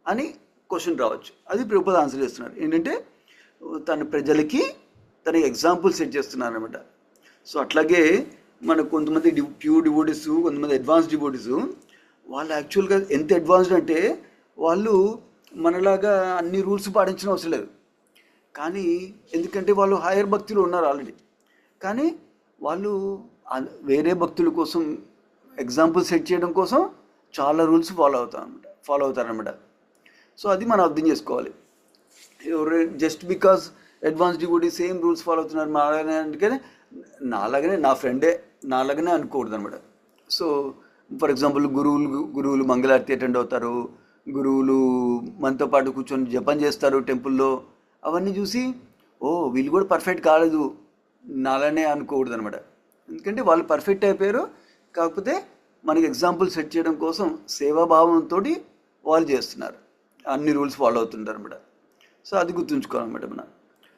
అని క్వశ్చన్ రావచ్చు. అది ప్రభుపాద ఆన్సర్ చేస్తున్నారు. ఏంటంటే తన ప్రజలకి తన ఎగ్జాంపుల్ సెట్ చేస్తున్నారు అనమాట. సో అట్లాగే మనకు కొంతమంది ప్యూర్ డివోటీస్, కొంతమంది అడ్వాన్స్ డివోటీస్, వాళ్ళు యాక్చువల్గా ఎంత అడ్వాన్స్డ్ అంటే వాళ్ళు మనలాగా అన్ని రూల్స్ పాటించిన అవసరం లేదు. కానీ ఎందుకంటే వాళ్ళు హైయర్ భక్తులు ఉన్నారు ఆల్రెడీ, కానీ వాళ్ళు వేరే భక్తుల కోసం ఎగ్జాంపుల్ సెట్ చేయడం కోసం చాలా రూల్స్ ఫాలో అవుతారనమాట. సో అది మనం అర్థం చేసుకోవాలి. Just because advance devotee same rules follow అవుతున్నారు మాలాగానే, అందుకనే నాలాగనే నా ఫ్రెండే నాలాగనే అనుకోకూడదు అనమాట. సో ఫర్ ఎగ్జాంపుల్ గురువులు మంగళారతి అటెండ్ అవుతారు, గురువులు మనతో పాటు కూర్చొని జపం చేస్తారు టెంపుల్లో. అవన్నీ చూసి వీళ్ళు కూడా పర్ఫెక్ట్ కాలేదు నాలానే అనుకోకూడదు అనమాట. ఎందుకంటే వాళ్ళు పర్ఫెక్ట్ అయిపోయారు, కాకపోతే మనకి ఎగ్జాంపుల్ సెట్ చేయడం కోసం సేవాభావంతో వాళ్ళు చేస్తున్నారు. అన్ని రూల్స్ ఫాలో అవుతుంటారు అనమాట. సో అది గుర్తుంచుకోవాలన్నమాట మనం.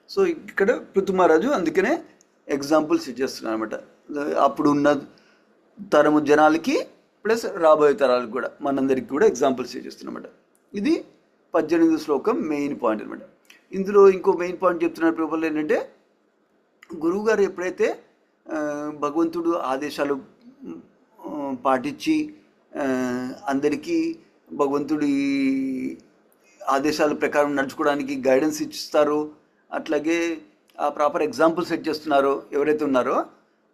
సో ఇక్కడ పృథు మహారాజు అందుకనే ఎగ్జాంపుల్స్ ఇచ్చేస్తున్నారు అనమాట. అప్పుడు ఉన్న తరము జనాలకి ప్లస్ రాబోయే తరాలకు కూడా మనందరికి కూడా ఎగ్జాంపుల్స్ ఇచ్చేస్తున్నమాట. ఇది 18వ శ్లోకం మెయిన్ పాయింట్ అనమాట. ఇందులో ఇంకో మెయిన్ పాయింట్ చెప్తున్నారు ప్రభువులు ఏంటంటే, గురువుగారు ఎప్పుడైతే భగవంతుడు ఆదేశాలు పాటించి అందరికీ భగవంతుడి ఆదేశాల ప్రకారం నడుచుకోవడానికి గైడెన్స్ ఇస్తారో, అట్లాగే ఆ ప్రాపర్ ఎగ్జాంపుల్ సెట్ చేస్తున్నారో ఎవరైతే ఉన్నారో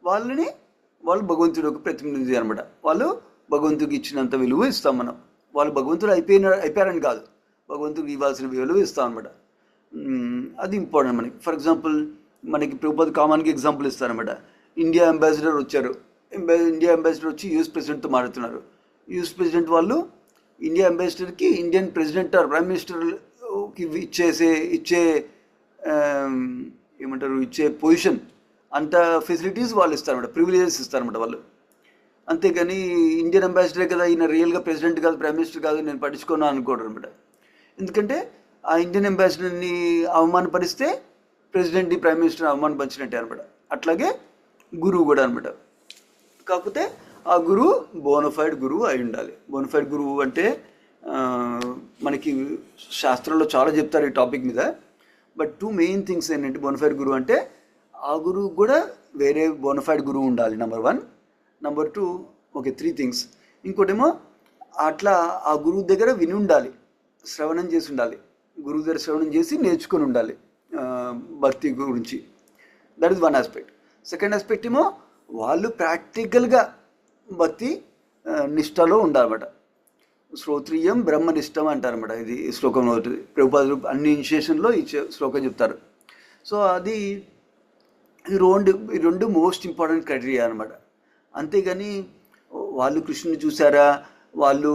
వాళ్ళు భగవంతుడి యొక్క ప్రతినిధి అనమాట. వాళ్ళు భగవంతుడికి ఇచ్చినంత విలువ ఇస్తాం మనం. వాళ్ళు భగవంతుడు అయిపోయారని కాదు, భగవంతుడికి ఇవ్వాల్సిన విలువ ఇస్తాం అనమాట. అది ఇంపార్టెంట్ మనకి. ఫర్ ఎగ్జాంపుల్ మనకి ప్రభుపాద కామన్కి ఎగ్జాంపుల్ ఇస్తారనమాట. ఇండియా అంబాసిడర్ వచ్చారు. ఇండియా అంబాసిడర్ వచ్చి యూఎస్ ప్రెసిడెంట్తో మాట్లాడుతున్నారు. యూఎస్ ప్రెసిడెంట్ వాళ్ళు ఇండియా అంబాసిడర్కి ఇండియన్ ప్రెసిడెంట్ ఆర్ ప్రైమ్ మినిస్టర్కి ఇచ్చే పొజిషన్ అంత ఫెసిలిటీస్ వాళ్ళు ఇస్తారన్నమాట, ప్రివిలేజెస్ ఇస్తారన్నమాట వాళ్ళు. అంతేగాని ఇండియన్ అంబాసిడర్ కదా, ఈయన రియల్గా ప్రెసిడెంట్ కాదు, ప్రైమ్ మినిస్టర్ కాదు, నేను పట్టించుకోను అనుకోవడం అనమాట. ఎందుకంటే ఆ ఇండియన్ అంబాసిడర్ని అవమానపరిస్తే ప్రెసిడెంట్ని ప్రైమ్ మినిస్టర్ని అవమానపరిచినట్టే అనమాట. అట్లాగే గురువు కూడా అనమాట. కాకపోతే ఆ గురువు బోనఫైడ్ గురువు అయి ఉండాలి. బోనఫైడ్ గురువు అంటే మనకి శాస్త్రంలో చాలా చెప్తారు ఈ టాపిక్ మీద. బట్ 2 మెయిన్ థింగ్స్ ఏంటంటే, బోనఫైడ్ గురువు అంటే ఆ గురువు కూడా వేరే బోనఫైడ్ గురువు ఉండాలి, నెంబర్ 1. Number 2, 3 things. ఇంకోటేమో అట్లా ఆ గురువు దగ్గర విని ఉండాలి, శ్రవణం చేసి ఉండాలి. గురువు దగ్గర శ్రవణం చేసి నేర్చుకొని ఉండాలి భక్తి గురించి. That is 1 aspect. Second aspect ఏమో వాళ్ళు ప్రాక్టికల్గా భక్తి నిష్టలో ఉండాలన్నమాట. శ్రోత్రియం బ్రహ్మనిష్టం అంటారన్నమాట. ఇది శ్లోకంలో ఉంటుంది. ప్రభుపాదులు అన్ని ఇనిషియేషన్లో ఈ శ్లోకం చెప్తారు. సో అది ఈ రెండు మోస్ట్ ఇంపార్టెంట్ క్రైటీరియా అనమాట. అంతేగాని వాళ్ళు కృష్ణుని చూసారా, వాళ్ళు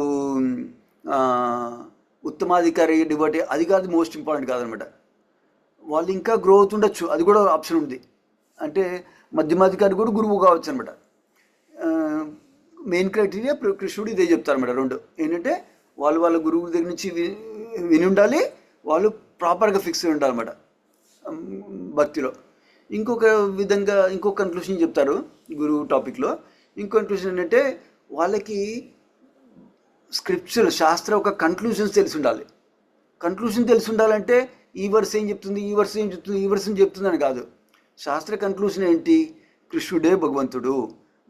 ఉత్తమాధికారి డివోటీ, అది కాదు మోస్ట్ ఇంపార్టెంట్ కాదనమాట. వాళ్ళు ఇంకా గ్రో అవుతుండొచ్చు, అది కూడా ఆప్షన్ ఉంది. అంటే మధ్యమాధికారి కూడా గురువు కావచ్చు అనమాట. మెయిన్ క్రైటీరియా కృష్ణుడు ఇదే చెప్తారన్నమాట. 2 ఏంటంటే వాళ్ళ గురువు దగ్గర నుంచి విని ఉండాలి, వాళ్ళు ప్రాపర్గా ఫిక్స్ అయి ఉండాలన్నమాట భక్తిలో. ఇంకో కన్క్లూషన్ చెప్తారు గురువు టాపిక్లో. ఇంకో కన్క్లూషన్ ఏంటంటే వాళ్ళకి స్క్రిప్చర్ శాస్త్ర ఒక కన్క్లూషన్స్ తెలిసి ఉండాలి. కన్క్లూషన్ తెలిసి ఉండాలంటే ఈ వర్స్ ఏం చెప్తుంది, ఈ వర్స్ ఏం చెప్తుంది, ఈ వర్స్ ఏం చెప్తుంది అని కాదు. శాస్త్ర కన్క్లూషన్ ఏంటి? కృష్ణుడే భగవంతుడు,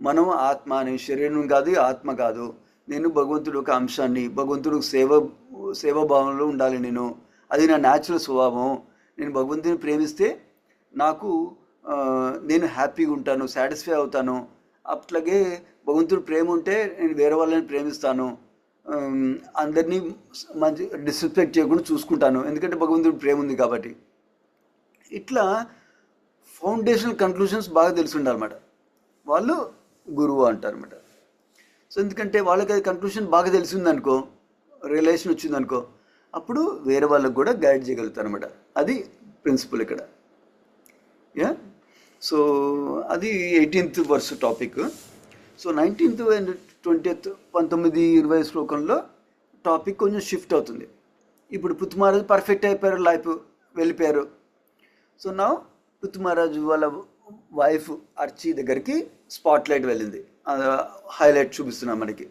మనం ఆత్మ, నేను శరీరం కాదు, ఆత్మ కాదు, నేను భగవంతుడు ఒక అంశాన్ని, భగవంతుడు సేవాభావంలో ఉండాలి, అది నా న్యాచురల్ స్వభావం. నేను భగవంతుని ప్రేమిస్తే నేను హ్యాపీగా ఉంటాను, సాటిస్ఫై అవుతాను. అట్లాగే భగవంతుడు ప్రేమ ఉంటే నేను వేరే వాళ్ళని ప్రేమిస్తాను, అందరినీ మంచి డిస్రెస్పెక్ట్ చేయకుండా చూసుకుంటాను, ఎందుకంటే భగవంతుడు ప్రేమ ఉంది కాబట్టి. ఇట్లా ఫౌండేషనల్ కన్క్లూషన్స్ బాగా తెలిసి ఉండాలన్నమాట. వాళ్ళు గురువు అంటారన్నమాట. సో ఎందుకంటే వాళ్ళకి అది కన్క్లూషన్ బాగా తెలిసిందనుకో, రిలేషన్ వచ్చిందనుకో, అప్పుడు వేరే వాళ్ళకు కూడా గైడ్ చేయగలుగుతారు అనమాట. అది ప్రిన్సిపల్ ఇక్కడ. సో అది 18th verse topic. So 19th and 20th 19-20 శ్లోకంలో టాపిక్ కొంచెం షిఫ్ట్ అవుతుంది. ఇప్పుడు పృథు మహారాజు పర్ఫెక్ట్ అయిపోయారు, లైఫ్ వెళ్ళిపోయారు. సో నా పృథు మహారాజు వాళ్ళ వైఫ్ అర్చి దగ్గరికి స్పాట్ లైట్ వెళ్ళింది. హైలైట్ చూపిస్తున్నాం మనకి.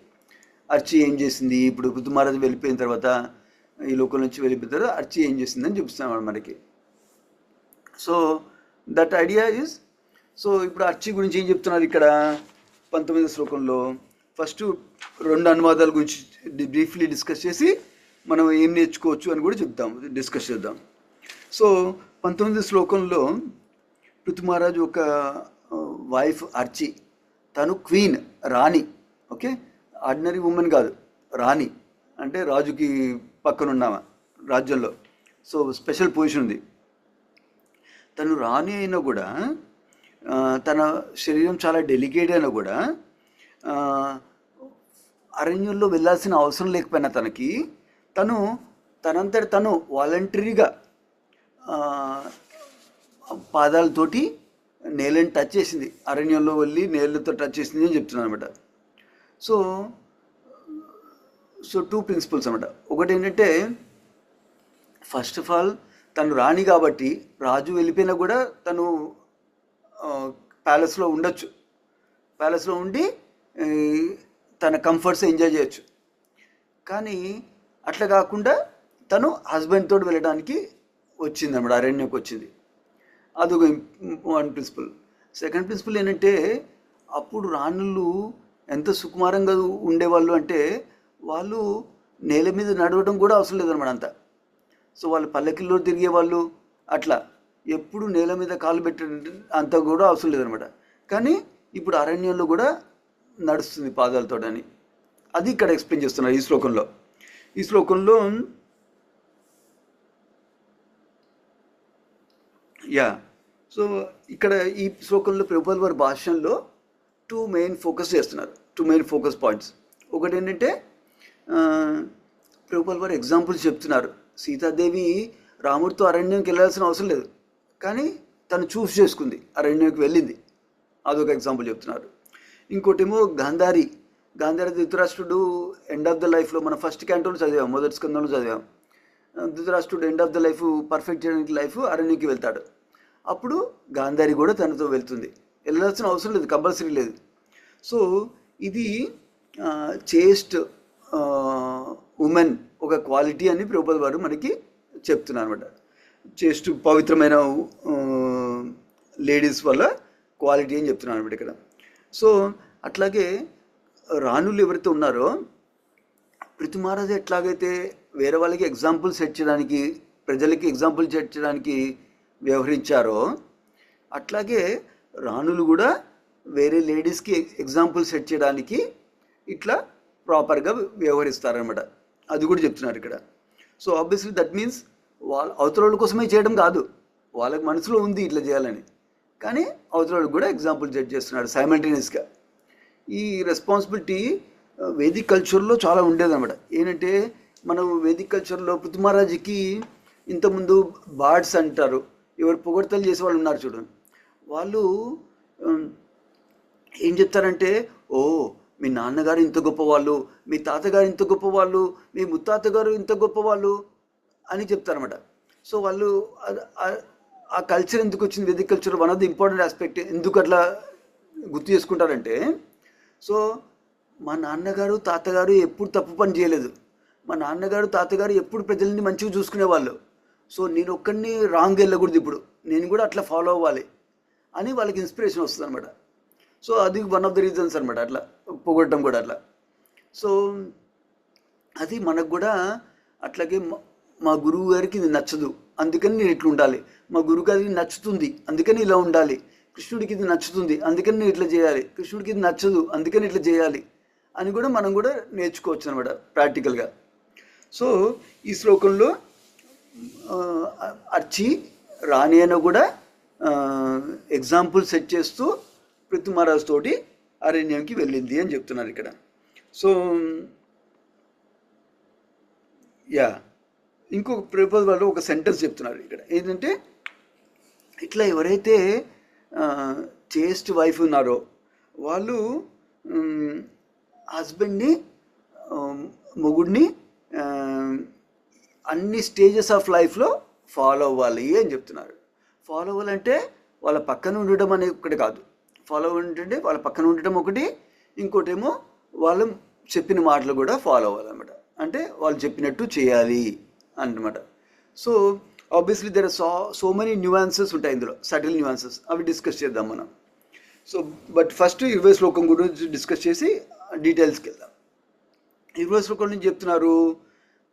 అర్చి ఏం చేసింది, ఇప్పుడు పృథు మహారాజు వెళ్ళిపోయిన తర్వాత, ఈ లోకల్ నుంచి వెళ్ళిపోయిన తర్వాత అర్చి ఏం చేసిందని చూపిస్తున్నాం మనకి. So that idea is, so ఇప్పుడు అర్చి గురించి ఏం చెప్తున్నారు ఇక్కడ 19వ శ్లోకంలో. ఫస్ట్ 2 అనువాదాల గురించి బ్రీఫ్లీ డిస్కస్ చేసి మనం ఏం నేర్చుకోవచ్చు అని కూడా డిస్కస్ చేద్దాం. సో 19వ శ్లోకంలో పృథు మహారాజు ఒక వైఫ్ అర్చి, తను క్వీన్, రాణి. ఓకే, ఆర్డినరీ ఉమెన్ కాదు, రాణి అంటే రాజుకి పక్కనున్నామా రాజ్యంలో. సో స్పెషల్ పొజిషన్ ఉంది. తను రాణి అయినా కూడా, తన శరీరం చాలా డెలికేట్ అయినా కూడా, అరణ్యంలో వెళ్ళాల్సిన అవసరం లేకపోయినా తనంతటి తను వాలంటరీగా పాదాలతోటి నేలని టచ్ చేసింది, అరణ్యంలో వెళ్ళి నేలతో టచ్ చేసింది అని చెప్తున్నాను అనమాట. సో 2 ప్రిన్సిపల్స్ అనమాట. ఒకటి ఏంటంటే ఫస్ట్ ఆఫ్ ఆల్ తను రాణి కాబట్టి రాజు వెళ్ళిపోయినా కూడా తను ప్యాలెస్లో ఉండొచ్చు, ప్యాలెస్లో ఉండి ఈ, తన కంఫర్ట్స్ ఎంజాయ్ చేయొచ్చు. కానీ అట్లా కాకుండా తను హస్బెండ్ తోటి వెళ్ళడానికి వచ్చింది అన్నమాట, అరణ్యకు వచ్చింది. అదొక వన్ ప్రిన్సిపల్. సెకండ్ ప్రిన్సిపల్ ఏంటంటే అప్పుడు రాణులు ఎంత సుకుమారంగా ఉండేవాళ్ళు అంటే వాళ్ళు నేల మీద నడవడం కూడా అవసరం లేదన్నమాట అంత. సో వాళ్ళు పల్లకిల్లో తిరిగేవాళ్ళు, అట్లా ఎప్పుడు నేల మీద కాలు పెట్టే అంత కూడా అవసరం లేదనమాట. కానీ ఇప్పుడు అరణ్యంలో కూడా నడుస్తుంది పాదాలతోటని, అది ఇక్కడ ఎక్స్ప్లెయిన్ చేస్తున్నారు ఈ శ్లోకంలో. ఈ శ్లోకంలో యా సో ఇక్కడ ఈ శ్లోకంలో ప్రభుపాద వారి భాషల్లో టూ మెయిన్ ఫోకస్ పాయింట్స్. ఒకటి ఏంటంటే ప్రభుపాద వారు ఎగ్జాంపుల్స్ చెప్తున్నారు. సీతాదేవి రాముడితో అరణ్యంకి వెళ్ళాల్సిన అవసరం లేదు, కానీ తను చూస్ చేసుకుంది, అరణ్యంకి వెళ్ళింది. అదొక ఎగ్జాంపుల్ చెప్తున్నారు. ఇంకోటేమో గాంధారి ధృతరాష్ట్రుడు ఎండ్ ఆఫ్ ద లైఫ్లో మన ఫస్ట్ క్యాంటోలో చదివాం, మొదటి స్కందంలో చదివాం. ధృతరాష్ట్రుడు end of the life perfect చేయడానికి లైఫ్ అరణ్యకి వెళ్తాడు. అప్పుడు గాంధారి కూడా తనతో వెళ్తుంది, వెళ్ళాల్సిన అవసరం లేదు, కంపల్సరీ లేదు. సో ఇది చేస్ట్ ఉమెన్ ఒక క్వాలిటీ అని ప్రభుపాద వారు మనకి చెప్తున్నారు అనమాట. చేస్ట్ పవిత్రమైన లేడీస్ వల్ల క్వాలిటీ అని చెప్తున్నారు అనమాట ఇక్కడ. సో అట్లాగే రాణులు ఎవరైతే ఉన్నారో పృథు మహారాజు ఎట్లాగైతే వేరే వాళ్ళకి ఎగ్జాంపుల్ సెట్ చేయడానికి, ప్రజలకి ఎగ్జాంపుల్ సెట్ చేయడానికి వ్యవహరించారో అట్లాగే రాణులు కూడా వేరే లేడీస్కి ఎగ్జాంపుల్ సెట్ చేయడానికి ఇట్లా ప్రాపర్గా వ్యవహరిస్తారనమాట. అది కూడా చెప్తున్నారు ఇక్కడ. సో ఆబ్వియస్లీ దట్ మీన్స్ వాళ్ళ అవతల కోసమే చేయడం కాదు, వాళ్ళకి మనసులో ఉంది ఇట్లా చేయాలని, కానీ అవతల కూడా ఎగ్జాంపుల్ సెట్ చేస్తున్నారు సైమల్టేనియస్గా. ఈ రెస్పాన్సిబిలిటీ వేదిక్ కల్చర్లో చాలా ఉండేదన్నమాట. ఏంటంటే మనం వేదిక్ కల్చర్లో పృథు మహారాజుకి ఇంతకుముందు బార్డ్స్ అంటారు, ఎవరు పొగడ్తలు చేసే వాళ్ళు ఉన్నారు చూడండి, వాళ్ళు ఏం చెప్తారంటే, ఓ మీ నాన్నగారు ఇంత గొప్పవాళ్ళు, మీ తాతగారు ఇంత గొప్పవాళ్ళు, మీ ముత్తాతగారు ఇంత గొప్పవాళ్ళు అని చెప్తారన్నమాట. సో వాళ్ళు ఆ కల్చర్ ఎందుకు వచ్చింది, Vedic culture one of the important aspect ఎందుకు అట్లా గుర్తు చేసుకుంటారంటే, సో మా నాన్నగారు తాతగారు ఎప్పుడు తప్పు పని చేయలేదు, మా నాన్నగారు తాతగారు ఎప్పుడు ప్రజల్ని మంచిగా చూసుకునేవాళ్ళు, సో నేను ఒక్కడిని రాంగ్ వెళ్ళకూడదు, ఇప్పుడు నేను కూడా అట్లా ఫాలో అవ్వాలి అని వాళ్ళకి ఇన్స్పిరేషన్ వస్తుంది అనమాట. సో అది వన్ ఆఫ్ ద రీజన్స్ అనమాట అట్లా పొగడటం కూడా అట్లా. సో అది మనకు కూడా అట్లాగే మా గురువు గారికి ఇది నచ్చదు అందుకని నేను ఇట్లా ఉండాలి, మా గురువు గారికి నచ్చుతుంది అందుకని ఇలా ఉండాలి, కృష్ణుడికి ఇది నచ్చుతుంది అందుకని నేను ఇట్లా చేయాలి, కృష్ణుడికి ఇది నచ్చదు అందుకని ఇట్లా చేయాలి అని కూడా మనం కూడా నేర్చుకోవచ్చు అనమాట ప్రాక్టికల్గా. సో ఈ శ్లోకంలో అర్చి రాణి అయినా కూడా ఎగ్జాంపుల్ సెట్ చేస్తూ పృథు మహారాజు తోటి అరణ్యంకి వెళ్ళింది అని చెప్తున్నారు ఇక్కడ. సో యా ఇంకొక ప్రభుపాద వాళ్ళు ఒక సెంటెన్స్ చెప్తున్నారు ఇక్కడ. ఏంటంటే ఇట్లా ఎవరైతే చేస్ట్ వైఫ్ ఉన్నారో వాళ్ళు హస్బెండ్ని మొగుడిని అన్ని స్టేజెస్ ఆఫ్ లైఫ్లో ఫాలో అవ్వాలి అని చెప్తున్నారు. ఫాలో అవ్వాలంటే వాళ్ళ పక్కన ఉండటం అనేది ఒకటి కాదు, ఫాలో అవ్వాలంటే వాళ్ళ పక్కన ఉండటం ఒకటి, ఇంకోటేమో వాళ్ళు చెప్పిన మాటలు కూడా ఫాలో అవ్వాలన్నమాట, అంటే వాళ్ళు చెప్పినట్టు చేయాలి అన్నమాట. So obviously there are so many nuances ఉంటాయి ఇందులో, సటిల్ న్యూయాన్సెస్, అవి డిస్కస్ చేద్దాం మనం. సో బట్ ఫస్ట్ 20 శ్లోకం గురించి డిస్కస్ చేసి డీటెయిల్స్కి వెళ్దాం. 20 శ్లోకం నుంచి చెప్తున్నారు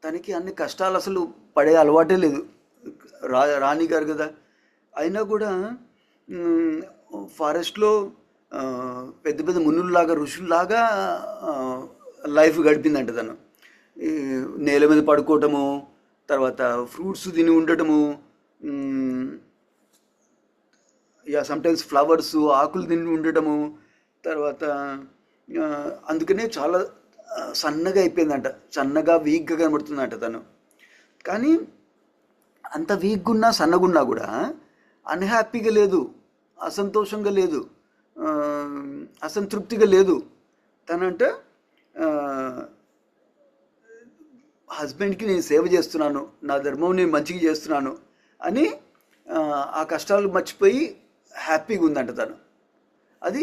తనకి అన్ని కష్టాలు అసలు పడే అలవాటే లేదు, రాణి గారు కదా, అయినా కూడా ఫారెస్ట్లో పెద్ద పెద్ద మునుల్లాగా ఋషుల్లాగా లైఫ్ గడిపిందంట తను. నేల మీద పడుకోవటము, తర్వాత ఫ్రూట్స్ తిని ఉండటము, సమ్టైమ్స్ ఫ్లవర్స్ ఆకులు తిని ఉండటము, తర్వాత అందుకనే చాలా సన్నగా అయిపోయిందంట, సన్నగా వీక్గా కనబడుతుందంట తను. కానీ అంత వీక్గా ఉన్నా సన్నగున్నా కూడా అన్హ్యాపీగా లేదు, అసంతోషంగా లేదు, అసంతృప్తిగా లేదు. తనంట హస్బెండ్కి నేను సేవ చేస్తున్నాను, నా ధర్మం నేను మంచిగా చేస్తున్నాను అని ఆ కష్టాలు మర్చిపోయి హ్యాపీగా ఉందంట తను. అది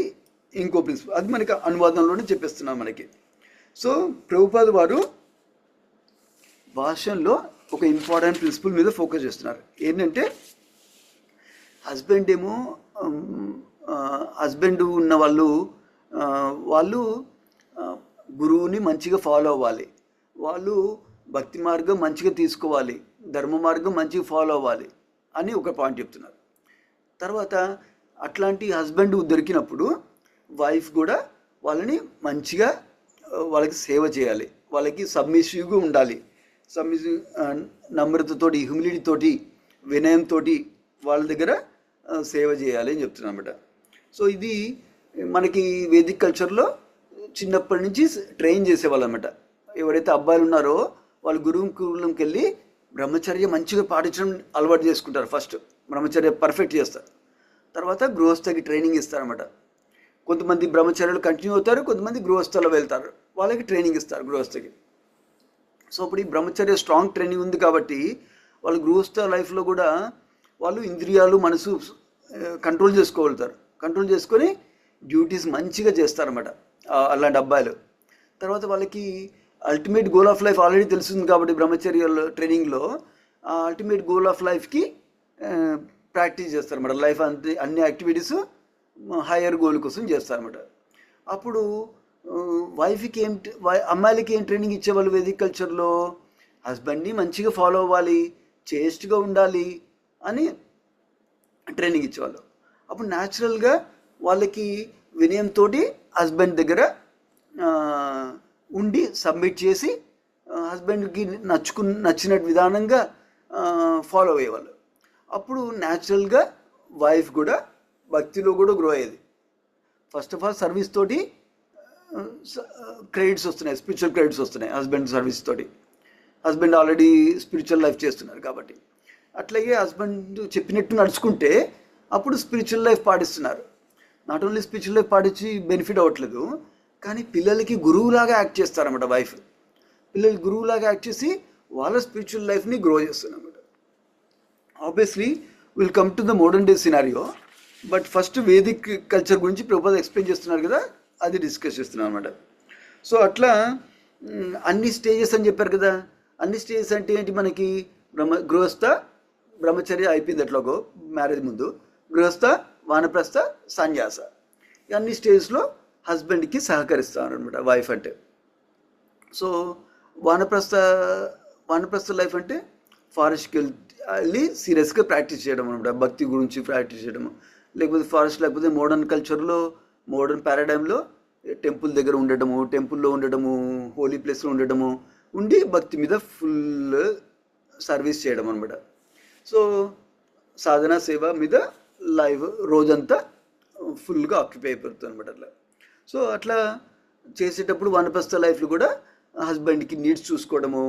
ఇంకో ప్రిన్సిపల్, అది మనకి అనువాదంలోనే చెప్పిస్తున్నాం మనకి. సో ప్రభుపాద వారు భాషల్లో ఒక ఇంపార్టెంట్ ప్రిన్సిపల్ మీద ఫోకస్ చేస్తున్నారు. ఏంటంటే హస్బెండ్ ఏమో హస్బెండ్ ఉన్న వాళ్ళు గురువుని మంచిగా ఫాలో అవ్వాలి, వాళ్ళు భక్తి మార్గం మంచిగా తీసుకోవాలి, ధర్మ మార్గం మంచిగా ఫాలో అవ్వాలి అని ఒక పాయింట్ చెప్తున్నారు. తర్వాత అట్లాంటి హస్బెండ్ దొరికినప్పుడు వైఫ్ కూడా వాళ్ళని మంచిగా వాళ్ళకి సేవ చేయాలి, వాళ్ళకి సబ్మిసివ్గా ఉండాలి, సబ్మిసివ్ నమ్రతతోటి, హ్యూమిలిటీతోటి, వినయంతో వాళ్ళ దగ్గర సేవ చేయాలి అని చెప్తున్నాను అన్నమాట. సో ఇది మనకి వేదిక్ కల్చర్లో చిన్నప్పటి నుంచి ట్రైన్ చేసేవాళ్ళు అనమాట. ఎవరైతే అబ్బాయిలు ఉన్నారో వాళ్ళు గురుకులంకి వెళ్ళి బ్రహ్మచర్య మంచిగా పాటించడం అలవాటు చేసుకుంటారు. ఫస్ట్ బ్రహ్మచర్య పర్ఫెక్ట్ చేస్తారు, తర్వాత గృహస్థకి ట్రైనింగ్ ఇస్తారన్నమాట. కొంతమంది బ్రహ్మచర్యలు కంటిన్యూ అవుతారు, కొంతమంది గృహస్థలో వెళ్తారు, వాళ్ళకి ట్రైనింగ్ ఇస్తారు గృహస్థకి. సో ఇప్పుడు ఈ బ్రహ్మచర్య స్ట్రాంగ్ ట్రైనింగ్ ఉంది కాబట్టి వాళ్ళు గృహస్థ లైఫ్లో కూడా వాళ్ళు ఇంద్రియాలు, మనసు కంట్రోల్ చేసుకోగలుగుతారు, కంట్రోల్ చేసుకొని డ్యూటీస్ మంచిగా చేస్తారన్నమాట అలాంటి అబ్బాయిలు. తర్వాత వాళ్ళకి ultimate goal of life already తెలుస్తుంది కాబట్టి బ్రహ్మచర్య ట్రైనింగ్లో ఆ అల్టిమేట్ గోల్ ఆఫ్ లైఫ్కి ప్రాక్టీస్ చేస్తారన్నమాట. లైఫ్ అంతే అన్ని యాక్టివిటీస్ హయ్యర్ గోల్ కోసం చేస్తారన్నమాట. అప్పుడు వైఫ్కి అమ్మాయిలకి ఏం ట్రైనింగ్ ఇచ్చేవాళ్ళు వేదిక్ కల్చర్లో? హస్బెండ్ని మంచిగా ఫాలో అవ్వాలి, చేస్ట్గా ఉండాలి అని ట్రైనింగ్ ఇచ్చేవాళ్ళు. అప్పుడు న్యాచురల్గా వాళ్ళకి వినయంతో హస్బెండ్ దగ్గర ఉండి సబ్మిట్ చేసి హస్బెండ్కి నచ్చిన విధానంగా ఫాలో అయ్యేవాళ్ళు. అప్పుడు న్యాచురల్గా వైఫ్ కూడా భక్తిలో కూడా గ్రో అయ్యేది. ఫస్ట్ ఆఫ్ ఆల్ సర్వీస్ తోటి క్రెడిట్స్ వస్తున్నాయి, స్పిరిచువల్ క్రెడిట్స్ వస్తున్నాయి హస్బెండ్ సర్వీస్ తోటి. హస్బెండ్ ఆల్రెడీ స్పిరిచువల్ లైఫ్ చేస్తున్నారు కాబట్టి. అట్లాగే హస్బెండ్ చెప్పినట్టు నడుచుకుంటే అప్పుడు స్పిరిచువల్ లైఫ్ పాటిస్తున్నారు. నాట్ ఓన్లీ స్పిరిచువల్ లైఫ్ పాటించి బెనిఫిట్ అవ్వట్లేదు, కానీ పిల్లలకి గురువులాగా యాక్ట్ చేస్తారన్నమాట వైఫ్. పిల్లలకి గురువులాగా యాక్ట్ చేసి వాళ్ళ స్పిరిచువల్ లైఫ్ని గ్రో చేస్తారన్నమాట. Obviously will come to the modern day scenario, but first Vedic culture గురించి ప్రభుపాద ఎక్స్ప్లెయిన్ చేస్తున్నారు కదా, అది డిస్కస్ చేస్తున్నాను అనమాట. సో అట్లా అన్ని స్టేజెస్ అని చెప్పారు కదా. అన్ని స్టేజెస్ అంటే ఏంటి? మనకి గృహస్థ, బ్రహ్మచర్య అయిపోయింది ఎట్లాగో మ్యారేజ్ ముందు, గృహస్థ, వానప్రస్థ, సన్యాస. అన్ని స్టేజ్లో హస్బెండ్కి సహకరిస్తాను అనమాట వైఫ్ అంటే. సో వానప్రస్థ లైఫ్ అంటే ఫారెస్ట్కి వెళ్ళి సీరియస్గా ప్రాక్టీస్ చేయడం అనమాట, భక్తి గురించి ప్రాక్టీస్ చేయడము. లేకపోతే ఫారెస్ట్, లేకపోతే మోడర్న్ కల్చర్లో, మోడర్న్ పారాడైమ్లో టెంపుల్ దగ్గర ఉండడము, టెంపుల్లో ఉండడము, హోలీ ప్లేస్లో ఉండడము, ఉండి భక్తి మీద ఫుల్ సర్వీస్ చేయడం అనమాట. సో సాధన సేవ మీద లైవ్ రోజంతా ఫుల్గా ఆక్యుపై అయిపోతుంది అనమాట అట్లా. సో అట్లా చేసేటప్పుడు వానప్రస్థ లైఫ్లో కూడా హస్బెండ్కి నీడ్స్ చూసుకోవడము,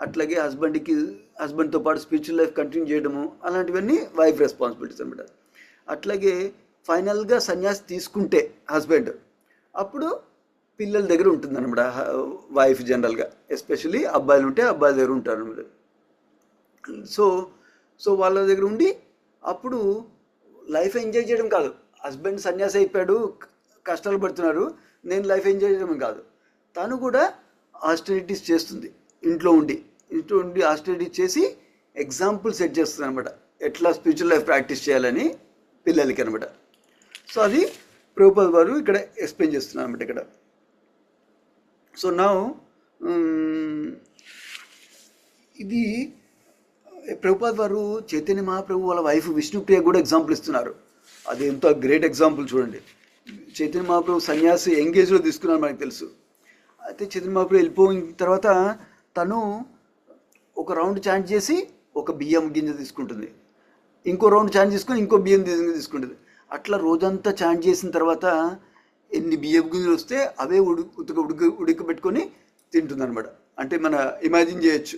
అట్లాగే హస్బెండ్తో పాటు స్పిరిచువల్ లైఫ్ కంటిన్యూ చేయడము, అలాంటివన్నీ వైఫ్ రెస్పాన్సిబిలిటీస్ అనమాట. అట్లాగే ఫైనల్గా సన్యాసి తీసుకుంటే హస్బెండ్, అప్పుడు పిల్లల దగ్గర ఉంటుంది అనమాట వైఫ్. జనరల్గా ఎస్పెషల్లీ అబ్బాయిలు ఉంటే అబ్బాయిల దగ్గర ఉంటారు అనమాట. సో వాళ్ళ దగ్గర ఉండి అప్పుడు లైఫ్ ఎంజాయ్ చేయడం కాదు. హస్బెండ్ సన్యాసి అయిపోయాడు, కష్టాలు పడుతున్నారు, నేను లైఫ్ ఎంజాయ్ చేయడం కాదు, తను కూడా ఆస్టెరిటీస్ చేస్తుంది ఇంట్లో ఉండి ఆస్టెరిటీస్ చేసి ఎగ్జాంపుల్ సెట్ చేస్తుంది అనమాట, ఎట్లా స్పిరిచువల్ లైఫ్ ప్రాక్టీస్ చేయాలని పిల్లలకి అనమాట. సో అది ప్రభుపాద వారు ఇక్కడ ఎక్స్ప్లెయిన్ చేస్తున్నారు అనమాట ఇక్కడ. సో నా ఇది ప్రభుపాద వారు చైతన్య మహాప్రభు వాళ్ళ వైఫ్ విష్ణుప్రియ కూడా ఎగ్జాంపుల్ ఇస్తున్నారు. అది ఎంతో గ్రేట్ ఎగ్జాంపుల్ చూడండి. చైతన్య మహాప్రభు సన్యాసి ఎంగేజ్లో తీసుకున్నారు మనకు తెలుసు. అయితే చైతన్య మహాప్రభు వెళ్ళిపోయిన తర్వాత తను ఒక రౌండ్ చాంట్ చేసి ఒక బియ్యం గింజ తీసుకుంటుంది, ఇంకో రౌండ్ చాంట్ చేసుకొని ఇంకో బియ్యం తీసుకుంటుంది. అట్లా రోజంతా చాంట్ చేసిన తర్వాత ఎన్ని బియ్యం గింజలు వస్తే అవే ఉడకబెట్టుకొని తింటుంది అనమాట. అంటే మన ఇమాజిన్ చేయొచ్చు,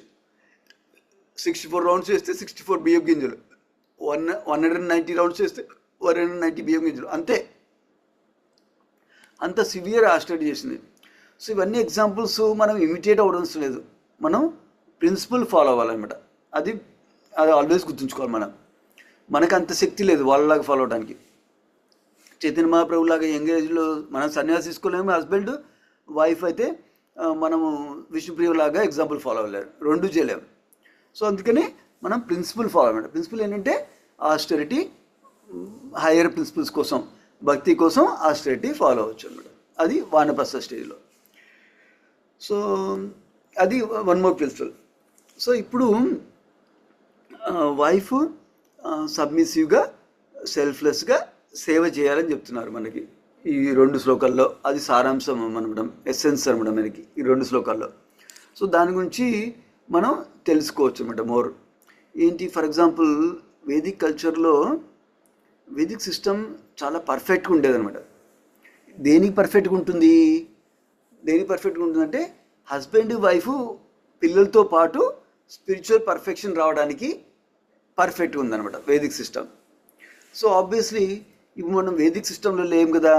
64 రౌండ్స్ వేస్తే 64 బియ్యం గింజలు, 190 రౌండ్స్ వేస్తే 190 బియ్యం గింజలు, అంత సివియర్ ఆస్టడీ చేసింది. సో ఇవన్నీ ఎగ్జాంపుల్స్ మనం ఇమిటేట్ అవ్వడం లేదు, మనం ప్రిన్సిపల్ ఫాలో అవ్వాలన్నమాట. అది అది ఆల్వేస్ గుర్తుంచుకోవాలి. మనకు అంత శక్తి లేదు వాళ్ళలాగా ఫాలో అవడానికి. చైతన్య మహాప్రభు లాగా యంగ్ ఏజ్లో మనం సన్యాసి తీసుకోలేము, హస్బెండ్ వైఫ్ అయితే మనము విష్ణుప్రియలాగా ఎగ్జాంపుల్ ఫాలో అవ్వలేరు, రెండు చేయలేము. సో అందుకని మనం ప్రిన్సిపల్ ఫాలో అవ్వాలి. ప్రిన్సిపల్ ఏంటంటే ఆస్టెరిటీ, హైయర్ ప్రిన్సిపల్స్ కోసం, భక్తి కోసం ఆస్టెరిటీ ఫాలో అవ్వచ్చు అనమాట. అది వానప్రస్థ స్టేజ్లో. సో అది వన్ మోర్ ప్రిన్సిపల్. సో ఇప్పుడు వైఫ్ సబ్మిసివ్గా, సెల్ఫ్లెస్గా సేవ చేయాలని చెప్తున్నారు మనకి ఈ 2 శ్లోకాల్లో. అది సారాంశం అనమాట, ఎస్సెన్స్ అనమాట మనకి ఈ 2 శ్లోకాల్లో. సో దాని గురించి మనం తెలుసుకోవచ్చు అనమాట మోర్. ఏంటి, ఫర్ ఎగ్జాంపుల్ వేదిక్ కల్చర్లో వేదిక్ సిస్టమ్ చాలా పర్ఫెక్ట్గా ఉండేదన్నమాట. దేనికి పర్ఫెక్ట్గా ఉంటుంది? అంటే హస్బెండ్ వైఫ్ పిల్లలతో పాటు స్పిరిచువల్ పర్ఫెక్షన్ రావడానికి పర్ఫెక్ట్గా ఉందన్నమాట వేదిక్ సిస్టమ్. సో ఆబ్వియస్లీ ఇప్పుడు మనం వేదిక్ సిస్టంలో లేం కదా,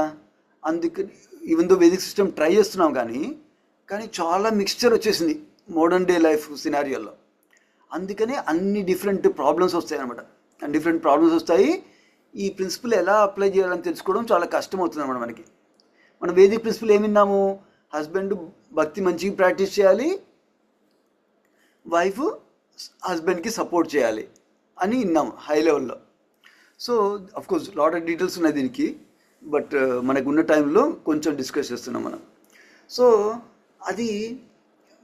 అందుకని even though Vedic system try చేస్తున్నాం కానీ చాలా మిక్స్చర్ వచ్చేసింది మోడర్న్ డే లైఫ్ సినారియోలో. అందుకని అన్ని డిఫరెంట్ ప్రాబ్లమ్స్ వస్తాయి అనమాట. డిఫరెంట్ ప్రాబ్లమ్స్ వస్తాయి. ఈ ప్రిన్సిపల్ ఎలా అప్లై చేయాలని తెలుసుకోవడం చాలా కష్టం అవుతుంది అనమాట మనకి. మనం వేదిక్ ప్రిన్సిపల్ ఏమి విన్నాము? హస్బెండ్ భక్తి మంచిగా ప్రాక్టీస్ చేయాలి, వైఫ్ హస్బెండ్కి సపోర్ట్ చేయాలి అని విన్నాము హై లెవెల్లో. So of course lot of details ఉన్నాయి దీనికి, బట్ మనకు ఉన్న టైంలో కొంచెం డిస్కస్ చేస్తున్నాం మనం. సో అది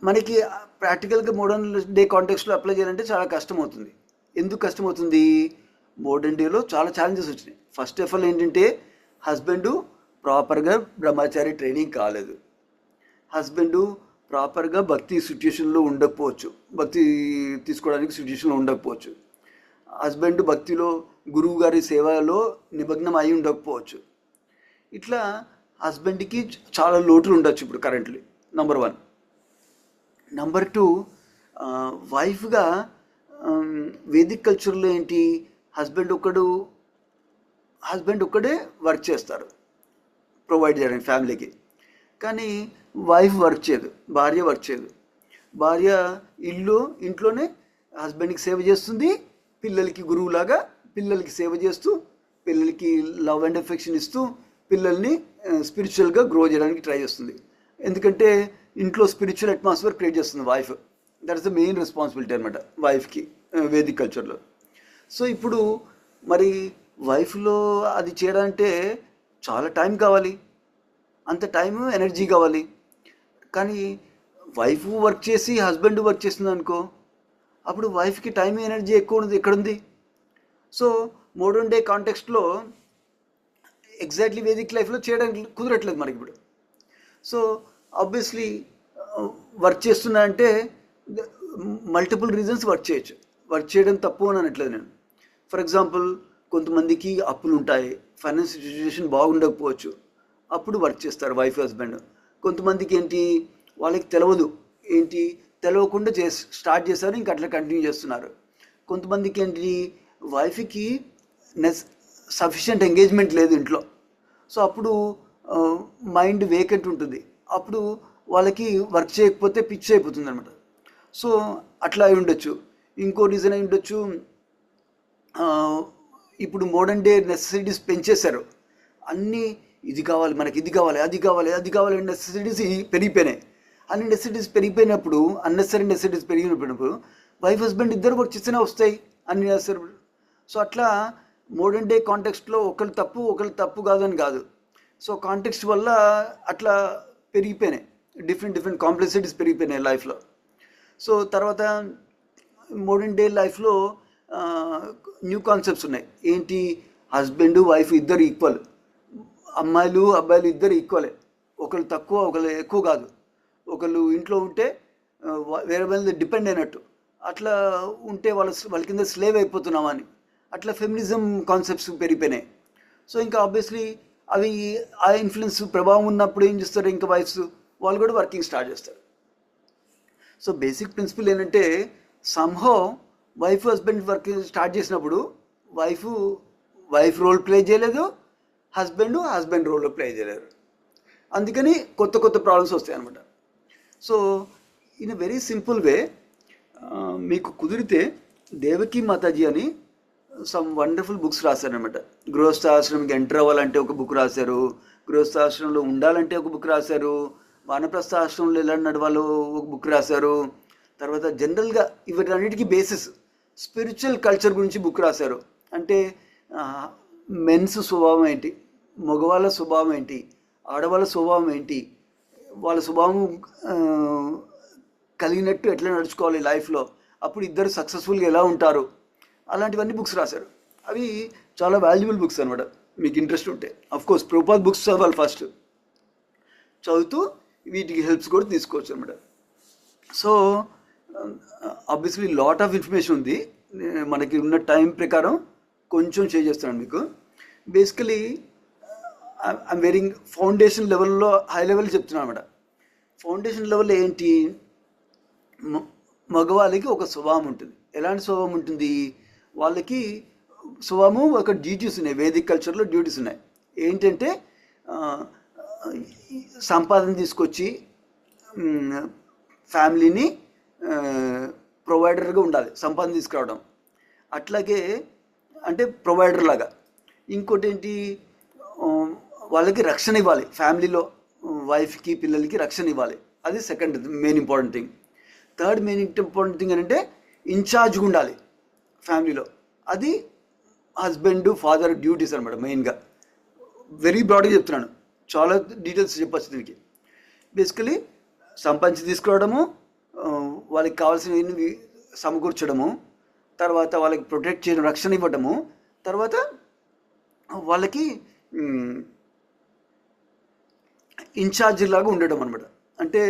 మనకి ప్రాక్టికల్గా మోడర్న్ డే కాంటెక్స్లో అప్లై చేయాలంటే చాలా కష్టం అవుతుంది. ఎందుకు కష్టం అవుతుంది? మోడర్న్ డేలో చాలా ఛాలెంజెస్ వచ్చినాయి. ఫస్ట్ ఆఫ్ ఆల్ ఏంటంటే హస్బెండ్ ప్రాపర్గా బ్రహ్మచారి ట్రైనింగ్ కాలేదు, హస్బెండ్ ప్రాపర్గా భక్తి సిచ్యుయేషన్లో ఉండకపోవచ్చు, భక్తి తీసుకోవడానికి సిచ్యుయేషన్లో ఉండకపోవచ్చు, హస్బెండ్ భక్తిలో గురువు గారి సేవలో నిమగ్నం అయి ఉండకపోవచ్చు. ఇట్లా హస్బెండ్కి చాలా లోటులు ఉండొచ్చు ఇప్పుడు కరెంట్లీ, నెంబర్ 1. నెంబర్ 2, వైఫ్గా వేదిక్ కల్చర్లో ఏంటి, హస్బెండ్ ఒక్కడే వర్క్ చేస్తారు ప్రొవైడ్ చేయడానికి ఫ్యామిలీకి, కానీ వైఫ్ వర్క్ చేయదు, భార్య వర్క్ చేయదు. భార్య ఇంట్లోనే హస్బెండ్కి సేవ చేస్తుంది, పిల్లలకి గురువులాగా పిల్లలకి సేవ చేస్తూ, పిల్లలకి లవ్ అండ్ ఎఫెక్షన్ ఇస్తూ, పిల్లల్ని స్పిరిచువల్గా గ్రో చేయడానికి ట్రై చేస్తుంది. ఎందుకంటే ఇంట్లో స్పిరిచువల్ అట్మాస్ఫియర్ క్రియేట్ చేస్తుంది wife. That is the main responsibility అనమాట వైఫ్కి వేదిక్ కల్చర్లో. సో ఇప్పుడు మరి వైఫ్లో అది చేయడాలంటే చాలా టైం కావాలి, అంత టైము ఎనర్జీ కావాలి. కానీ వైఫ్ వర్క్ చేసి హస్బెండ్ వర్క్ చేస్తుంది అనుకో, అప్పుడు వైఫ్కి టైం ఎనర్జీ ఎక్కువ ఉంది ఎక్కడుంది? సో మోడర్న్ డే కాంటెక్స్ట్లో ఎగ్జాక్ట్లీ వేదిక్ లైఫ్లో చేయడానికి కుదరట్లేదు మనకి ఇప్పుడు. సో ఆబ్వియస్లీ వర్క్ చేస్తున్నా అంటే మల్టిపుల్ రీజన్స్ వర్క్ చేయొచ్చు. వర్క్ చేయడం తప్పు అని అనట్లేదు నేను. ఫర్ ఎగ్జాంపుల్ కొంతమందికి అప్పులు ఉంటాయి, ఫైనాన్షియల్ సిచ్యువేషన్ బాగుండకపోవచ్చు, అప్పుడు వర్క్ చేస్తారు వైఫ్ హస్బెండ్. కొంతమందికి ఏంటి, వాళ్ళకి తెలియకుండా స్టార్ట్ చేశారు, ఇంకా అట్లా కంటిన్యూ చేస్తున్నారు. కొంతమందికి ఏంటి, వైఫ్కి సఫిషియంట్ ఎంగేజ్మెంట్ లేదు ఇంట్లో, సో అప్పుడు మైండ్ వేకెంట్ ఉంటుంది, అప్పుడు వాళ్ళకి వర్క్ చేయకపోతే పిచ్చి అయిపోతుంది అనమాట. సో అట్లా అయి ఉండొచ్చు. ఇంకో రీజన్ అయి ఉండొచ్చు, ఇప్పుడు మోడర్న్ డే నెసెసిటీస్ పెంచేశారు, అన్నీ ఇది కావాలి మనకి, ఇది కావాలి, అది కావాలి నెసెసిటీస్ పెరిగిపోయినాయి. అన్ని నెసెసిటీస్ పెరిగిపోయినప్పుడు, అన్నెసరీ నెసెసిటీస్ పెరిగినప్పుడు వైఫ్ హస్బెండ్ ఇద్దరు వర్క్ చేస్తేనే వస్తాయి అన్ని నెసరీ. సో అట్లా మోడర్న్ డే కాంటెక్స్ట్లో ఒకళ్ళు తప్పు కాదని కాదు. సో కాంటెక్స్ట్ వల్ల అట్లా పెరిగిపోయినాయి, డిఫరెంట్ కాంప్లెక్సిటీస్ పెరిగిపోయినాయి లైఫ్లో. సో తర్వాత మోడర్న్ డే లైఫ్లో న్యూ కాన్సెప్ట్స్ ఉన్నాయి. ఏంటి, హస్బెండ్ వైఫ్ ఇద్దరు ఈక్వల్, అమ్మాయిలు అబ్బాయిలు ఇద్దరు ఈక్వలే, ఒకళ్ళు తక్కువ ఒకళ్ళు ఎక్కువ కాదు. ఒకళ్ళు ఇంట్లో ఉంటే వేరే వాళ్ళ డిపెండ్ అయినట్టు, అట్లా ఉంటే వాళ్ళ కింద స్లేవ్ అయిపోతున్నామని, అట్లా ఫెమినిజం కాన్సెప్ట్స్ పెరిగిపోయినాయి. సో ఇంకా ఆబ్వియస్లీ అవి ఆ ఇన్ఫ్లుయెన్స్ ప్రభావం ఉన్నప్పుడు ఏం చేస్తారు, ఇంకా వైఫ్స్ వాళ్ళు కూడా వర్కింగ్ స్టార్ట్ చేస్తారు. సో బేసిక్ ప్రిన్సిపల్ ఏంటంటే, somehow wife husband working start చేసినప్పుడు వైఫ్ రోల్ ప్లే చేయలేదు, హస్బెండ్ రోల్ ప్లే చేయలేరు. అందుకని కొత్త ప్రాబ్లమ్స్ వస్తాయి అనమాట. So in a very simple way, మీకు కుదిరితే దేవకి మాతాజీ అని సమ్ వండర్ఫుల్ బుక్స్ రాశారనమాట. గృహస్థాశ్రమంకి ఎంటర్ అవ్వాలంటే ఒక బుక్ రాశారు, గృహస్థాశ్రమంలో ఉండాలంటే ఒక బుక్ రాశారు, వానప్రస్థ ఆశ్రమంలో ఎలా నడవాలో ఒక బుక్ రాశారు. తర్వాత జనరల్గా ఇవన్నిటికీ బేసిస్ స్పిరిచువల్ కల్చర్ గురించి బుక్ రాశారు. అంటే మెన్స్ స్వభావం ఏంటి, మగవాళ్ళ స్వభావం ఏంటి, ఆడవాళ్ళ స్వభావం ఏంటి, వాళ్ళ స్వభావం కలిగినట్టు ఎట్లా నడుచుకోవాలి లైఫ్లో, అప్పుడు ఇద్దరు సక్సెస్ఫుల్గా ఎలా ఉంటారు, అలాంటివన్నీ బుక్స్ రాశారు. అవి చాలా వాల్యుబుల్ బుక్స్ అనమాట. మీకు ఇంట్రెస్ట్ ఉంటే కోర్స్ ప్రభుపాద్ బుక్స్ చదవాలి ఫస్ట్, చదువుతూ వీటికి హెల్ప్స్ కూడా తీసుకోవచ్చు అనమాట. So obviously lot of information ఉంది, మనకి ఉన్న టైం ప్రకారం కొంచెం షేర్ చేస్తున్నాను మీకు. బేసికలీ ఐఎమ్ వెరింగ్ ఫౌండేషన్ లెవెల్లో హై లెవెల్ చెప్తున్నాను అనమాట. ఫౌండేషన్ లెవెల్ ఏంటి, మగవాళ్ళకి ఒక స్వభావం ఉంటుంది. ఎలాంటి స్వభావం ఉంటుంది, వాళ్ళకి స్వభావం ఒక డ్యూటీస్ ఉన్నాయి, వేదిక్ కల్చర్లో డ్యూటీస్ ఉన్నాయి. ఏంటంటే సంపాదన తీసుకొచ్చి ఫ్యామిలీని ప్రొవైడర్గా ఉండాలి, సంపాదన తీసుకురావడం. అట్లాగే అంటే ప్రొవైడర్ లాగా. ఇంకోటి ఏంటి, వాళ్ళకి రక్షణ ఇవ్వాలి, ఫ్యామిలీలో వైఫ్కి పిల్లలకి రక్షణ ఇవ్వాలి. అది second main important thing. Third main important thing అంటే ఇన్ఛార్జ్గా ఉండాలి ఫ్యామిలీలో. అది హస్బెండ్ ఫాదర్ డ్యూటీస్ అనమాట మెయిన్గా. వెరీ బ్రాడ్గా చెప్తున్నాను, చాలా డీటెయిల్స్ చెప్పచ్చు దీనికి. బేసికలీ సంపాదించి తీసుకురావడము, వాళ్ళకి కావాల్సినవి సమకూర్చడము, తర్వాత వాళ్ళకి ప్రొటెక్ట్ చేయడం, రక్షణ ఇవ్వడము, తర్వాత వాళ్ళకి ఇన్ఛార్జ్ లాగా ఉండడం అనమాట. అంటే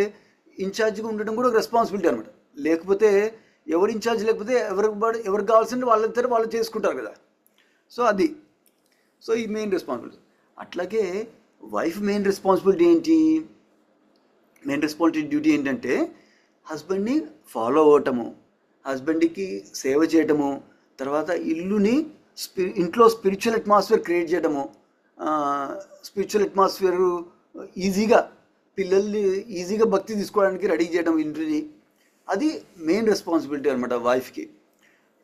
ఇన్ఛార్జ్గా ఉండడం కూడా ఒక రెస్పాన్సిబిలిటీ అనమాట. లేకపోతే ఎవరు ఇన్ఛార్జ్ లేకపోతే ఎవరికి కావాల్సింది వాళ్ళిద్దరు వాళ్ళు చేసుకుంటారు కదా. సో అది ఈ మెయిన్ రెస్పాన్సిబిలిటీ. అట్లాగే వైఫ్ మెయిన్ రెస్పాన్సిబిలిటీ ఏంటి, మెయిన్ రెస్పాన్సిబిలిటీ డ్యూటీ ఏంటంటే హస్బెండ్ని ఫాలో అవ్వటము, హస్బెండ్కి సేవ చేయటము, తర్వాత ఇంట్లో స్పిరిచువల్ అట్మాస్ఫియర్ క్రియేట్ చేయడము, స్పిరిచువల్ అట్మాస్ఫియర్ ఈజీగా పిల్లల్ని ఈజీగా భక్తి తీసుకోవడానికి రెడీ చేయడం ఇంటిని. అది మెయిన్ రెస్పాన్సిబిలిటీ అనమాట వైఫ్కి.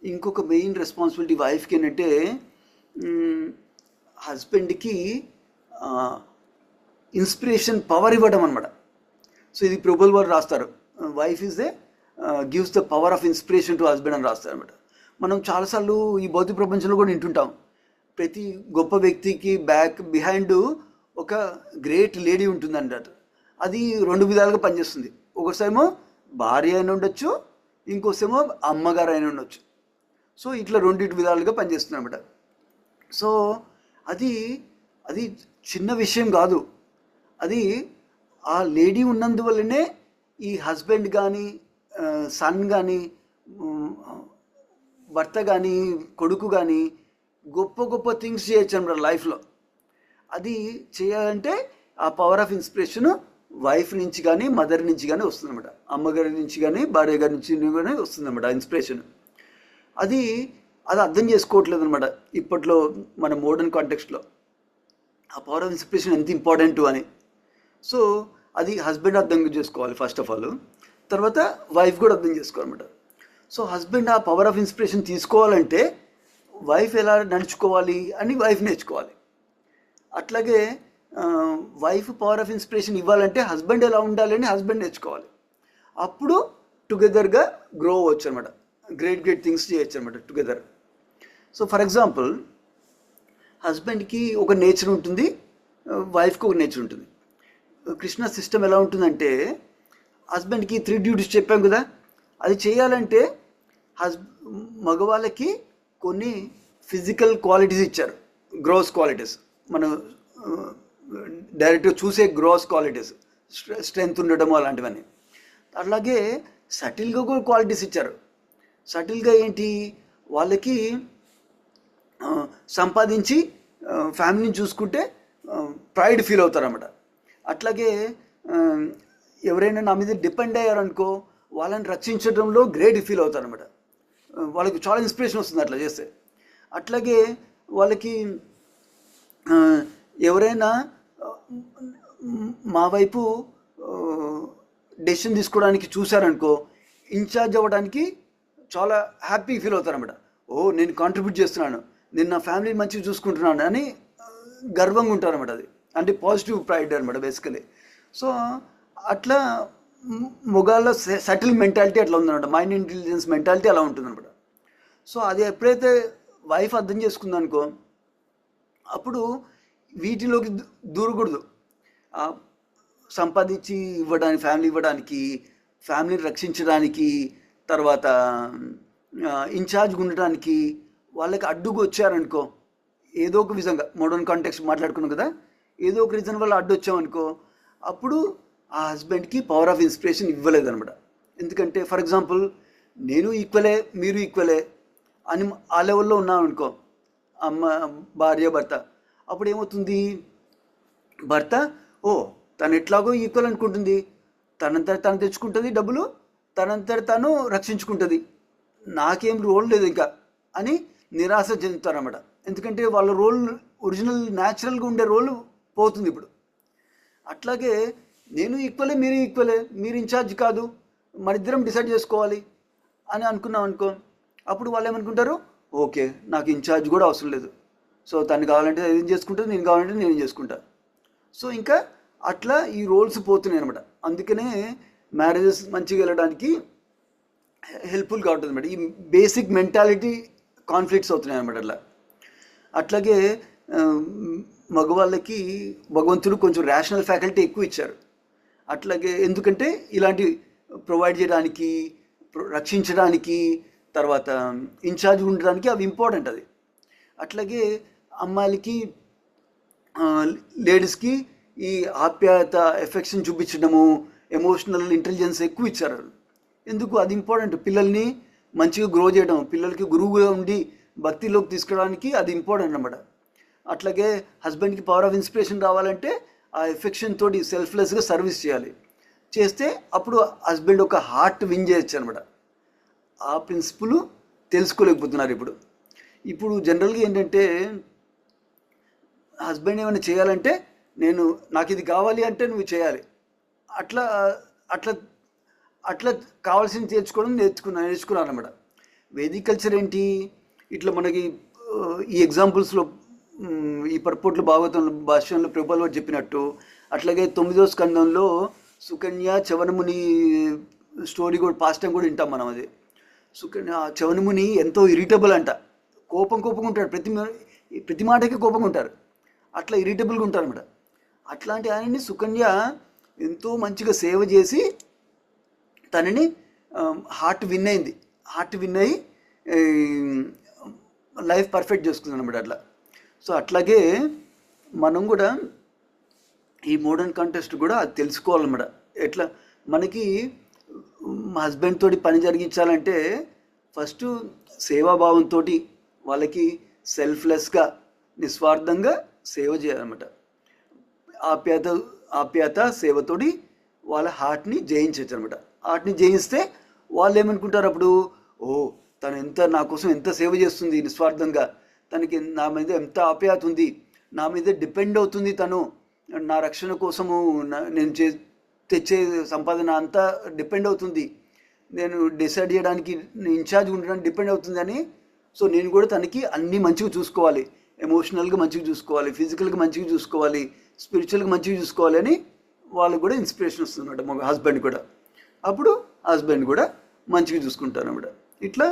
ఇంకొక మెయిన్ రెస్పాన్సిబిలిటీ వైఫ్కి ఏంటంటే హస్బెండ్కి ఇన్స్పిరేషన్ పవర్ ఇవ్వడం అనమాట. సో ఇది ప్రభుల్ వారు రాస్తారు, wife is gives the power of inspiration to husband అని రాస్తారు అనమాట. మనం చాలాసార్లు ఈ భౌతిక ప్రపంచంలో కూడా వింటుంటాం, ప్రతి గొప్ప వ్యక్తికి బిహైండ్ ఒక గ్రేట్ లేడీ ఉంటుంది అంటారు. అది రెండు విధాలుగా పనిచేస్తుంది. ఒకసారేమో భార్య అయిన ఉండొచ్చు, ఇంకోసేమో అమ్మగారు అయిన ఉండొచ్చు. సో ఇట్లా రెండింటి విధాలుగా పనిచేస్తుంది అనమాట. సో అది చిన్న విషయం కాదు. అది ఆ లేడీ ఉన్నందువల్లనే ఈ హస్బెండ్ కానీ సన్ కానీ భర్త కానీ కొడుకు కానీ గొప్ప గొప్ప థింగ్స్ చేయొచ్చు అన్నమాట లైఫ్లో. అది చేయాలంటే ఆ పవర్ ఆఫ్ ఇన్స్పిరేషన్ వైఫ్ నుంచి కానీ మదర్ నుంచి కానీ వస్తుందన్నమాట, అమ్మగారి నుంచి కానీ భార్య గారి నుంచి కానీ వస్తుందన్నమాట ఇన్స్పిరేషన్. అది అర్థం చేసుకోవట్లేదు అనమాట ఇప్పట్లో మన మోడర్న్ కాంటెక్స్ట్లో, ఆ పవర్ ఆఫ్ ఇన్స్పిరేషన్ ఎంత ఇంపార్టెంట్ అని. సో అది హస్బెండ్ అర్థం చేసుకోవాలి ఫస్ట్ ఆఫ్ ఆల్, తర్వాత వైఫ్ కూడా అర్థం చేసుకోవాలన్నమాట. సో హస్బెండ్ ఆ పవర్ ఆఫ్ ఇన్స్పిరేషన్ తీసుకోవాలంటే వైఫ్ ఎలా నడుచుకోవాలి అని వైఫ్ నేర్చుకోవాలి. అట్లాగే వైఫ్ పవర్ ఆఫ్ ఇన్స్పిరేషన్ ఇవ్వాలంటే హస్బెండ్ ఎలా ఉండాలి అని హస్బెండ్ నేర్చుకోవాలి. అప్పుడు టుగెదర్గా గ్రో అవ్వచ్చు అనమాట, గ్రేట్ థింగ్స్ చేయొచ్చు అనమాట టుగెదర్. సో ఫర్ ఎగ్జాంపుల్ హస్బెండ్కి ఒక నేచర్ ఉంటుంది, వైఫ్కి ఒక నేచర్ ఉంటుంది. కృష్ణ సిస్టమ్ ఎలా ఉంటుందంటే హస్బెండ్కి 3 డ్యూటీస్ చెప్పాం కదా, అది చేయాలంటే మగవాళ్ళకి కొన్ని ఫిజికల్ క్వాలిటీస్ ఇచ్చారు, గ్రాస్ క్వాలిటీస్, మనం డైరెక్ట్గా చూసే గ్రాస్ క్వాలిటీస్, స్ట్రెంగ్త్ ఉండటము అలాంటివన్నీ. అలాగే సటిల్గా కూడా క్వాలిటీస్ ఇచ్చారు. సటిల్గా ఏంటి, వాళ్ళకి సంపాదించి ఫ్యామిలీని చూసుకుంటే ప్రైడ్ ఫీల్ అవుతారన్నమాట. అట్లాగే ఎవరైనా నా మీద డిపెండ్ అయ్యారనుకో వాళ్ళని రక్షించడంలో గ్రేట్ ఫీల్ అవుతారన్నమాట, వాళ్ళకి చాలా ఇన్స్పిరేషన్ వస్తుంది అట్లా చేస్తే. అట్లాగే వాళ్ళకి ఎవరైనా మా వైపు డెసిషన్ తీసుకోవడానికి చూశారనుకో ఇన్ఛార్జ్ అవ్వడానికి చాలా హ్యాపీ ఫీల్ అవుతారన్నమాట. ఓ నేను కాంట్రిబ్యూట్ చేస్తున్నాను, నేను నా ఫ్యామిలీని మంచిగా చూసుకుంటున్నాను అని గర్వంగా ఉంటారన్నమాట. అది అంటే పాజిటివ్ ప్రైడ్ అనమాట బేసికలీ. సో అట్లా మొగాళ్ళ సటిల్ మెంటాలిటీ అట్లా ఉందన్నమాట, మైండ్ ఇంటెలిజెన్స్ మెంటాలిటీ అలా ఉంటుందన్నమాట. సో అది ఎప్పుడైతే వైఫ్ అర్థం చేసుకుందనుకో, అప్పుడు వీటిలోకి దూరకూడదు. సంపాదించి ఇవ్వడానికి, ఫ్యామిలీ ఇవ్వడానికి, ఫ్యామిలీని రక్షించడానికి, తర్వాత ఇన్ఛార్జ్గా ఉండటానికి వాళ్ళకి అడ్డుకు వచ్చారనుకో, ఏదో ఒక విధంగా మోడర్న్ కాంటెక్స్ట్ మాట్లాడుకున్నాం కదా, ఏదో ఒక రీజన్ వల్ల అడ్డు వచ్చామనుకో, అప్పుడు ఆ హస్బెండ్కి పవర్ ఆఫ్ ఇన్స్పిరేషన్ ఇవ్వలేదన్నమాట. ఎందుకంటే ఫర్ ఎగ్జాంపుల్ నేను ఈక్వలే, మీరు ఈక్వలే అని ఆ లెవెల్లో ఉన్నాం అనుకో, అమ్మ భార్య భర్త, అప్పుడు ఏమవుతుంది, భర్త ఓ తను ఎట్లాగో ఈక్వల్ అనుకుంటుంది, తనంతట తను తెచ్చుకుంటుంది డబ్బులు, తనంతట తను రక్షించుకుంటుంది, నాకేం రోల్ లేదు ఇంకా అని నిరాశ చెందుతారన్నమాట. ఎందుకంటే వాళ్ళ రోల్, ఒరిజినల్ న్యాచురల్గా ఉండే రోల్ పోతుంది ఇప్పుడు. అట్లాగే నేను ఈక్వలే, మీరు ఈక్వలే, మీరు ఇన్ఛార్జ్ కాదు, మన ఇద్దరం డిసైడ్ చేసుకోవాలి అని అనుకున్నాం అనుకో, అప్పుడు వాళ్ళు ఏమనుకుంటారు, ఓకే నాకు ఇన్ఛార్జ్ కూడా అవసరం లేదు, సో తను కావాలంటే ఏం చేసుకుంటుంది, నేను కావాలంటే నేను చేసుకుంటా. సో ఇంకా అట్లా ఈ రోల్స్ పోతున్నాయి అనమాట. అందుకనే మ్యారేజెస్ మంచిగా వెళ్ళడానికి హెల్ప్ఫుల్గా ఉంటుంది అనమాట. ఈ బేసిక్ మెంటాలిటీ కాన్ఫ్లిక్ట్స్ అవుతున్నాయి అనమాట. అట్లాగే మగవాళ్ళకి భగవంతుడు కొంచెం రేషనల్ ఫ్యాకల్టీ ఎక్కువ ఇచ్చారు. అట్లాగే ఎందుకంటే ఇలాంటి ప్రొవైడ్ చేయడానికి, రక్షించడానికి, తర్వాత ఇన్ఛార్జ్ ఉండడానికి అవి ఇంపార్టెంట్. అది అట్లాగే అమ్మాయిలకి, లేడీస్కి ఈ ఆప్యాయత, ఎఫెక్షన్ చూపించడము, ఎమోషనల్ ఇంటెలిజెన్స్ ఎక్కువ ఇచ్చారు. ఎందుకు అది ఇంపార్టెంట్, పిల్లల్ని మంచిగా గ్రో చేయడం, పిల్లలకి గురువుగా ఉండి భక్తిలోకి తీసుకురావడానికి అది ఇంపార్టెంట్ అన్నమాట. అట్లాగే హస్బెండ్కి పవర్ ఆఫ్ ఇన్స్పిరేషన్ రావాలంటే ఆ ఎఫెక్షన్ తోటి సెల్ఫ్లెస్గా సర్వీస్ చేయాలి, చేస్తే అప్పుడు హస్బెండ్ ఒక హార్ట్ విన్ చేయొచ్చు అనమాట. ఆ ప్రిన్సిపుల్ తెలుసుకోలేకపోతున్నారు ఇప్పుడు. ఇప్పుడు జనరల్గా ఏంటంటే హస్బెండ్ ఏమైనా చేయాలంటే నాకు ఇది కావాలి అంటే నువ్వు చేయాలి, అట్లా అట్లా అట్లా కావాల్సింది నేర్చుకున్నాను అనమాట. వేదిక్ కల్చర్ ఏంటి, ఇట్లా మనకి ఈ ఎగ్జాంపుల్స్లో, ఈ పర్పోట్లు భాగవతం భాష్యంలో ప్రభుపాల్ వారు చెప్పినట్టు, అట్లాగే 9వ స్కందంలో సుకన్య చవనముని స్టోరీ కూడా పాస్ట్ టైం కూడా వింటాం మనం. అది చవనముని ఎంతో ఇరిటబుల్ అంట, కోపంగా ఉంటాడు, ప్రతి మాటకి కోపంగా ఉంటారు, అట్లా ఇరిటబుల్గా ఉంటారు అనమాట. అట్లాంటి ఆయనని సుకన్య ఎంతో మంచిగా సేవ చేసి తనని హార్ట్ విన్ అయ్యి లైఫ్ పర్ఫెక్ట్ చేసుకుంది అనమాట అట్లా. సో అట్లాగే మనం కూడా ఈ మోడర్న్ కాంటెక్స్ట్ కూడా అది తెలుసుకోవాలన్నమాట. ఎట్లా మనకి హస్బెండ్ తోటి పని జరిగించాలంటే ఫస్ట్ సేవాభావంతో వాళ్ళకి సెల్ఫ్లెస్గా, నిస్వార్థంగా సేవ చేయాలన్నమాట. ఆప్యాయత సేవతోటి వాళ్ళ హార్ట్ని జయించవచ్చు అనమాట. హార్ట్ని జయిస్తే వాళ్ళు ఏమనుకుంటారు అప్పుడు, ఓ తను నా కోసం ఎంత సేవ చేస్తుంది నిస్వార్థంగా, తనకి నా మీద ఎంత ఆప్యాయత ఉంది, నా మీద డిపెండ్ అవుతుంది, తను నా రక్షణ కోసము నేను తెచ్చే సంపాదన అంతా డిపెండ్ అవుతుంది, నేను డిసైడ్ చేయడానికి, ఇన్ఛార్జ్ ఉండడానికి డిపెండ్ అవుతుంది అని. సో నేను కూడా తనకి అన్నీ మంచిగా చూసుకోవాలి, ఎమోషనల్గా మంచిగా చూసుకోవాలి, ఫిజికల్గా మంచిగా చూసుకోవాలి, స్పిరిచువల్గా మంచిగా చూసుకోవాలి అని వాళ్ళకు కూడా ఇన్స్పిరేషన్ వస్తుంది అనమాట, మా హస్బెండ్ కూడా. అప్పుడు హస్బెండ్ కూడా మంచిగా చూసుకుంటారు అన్నమాట. ఇట్లా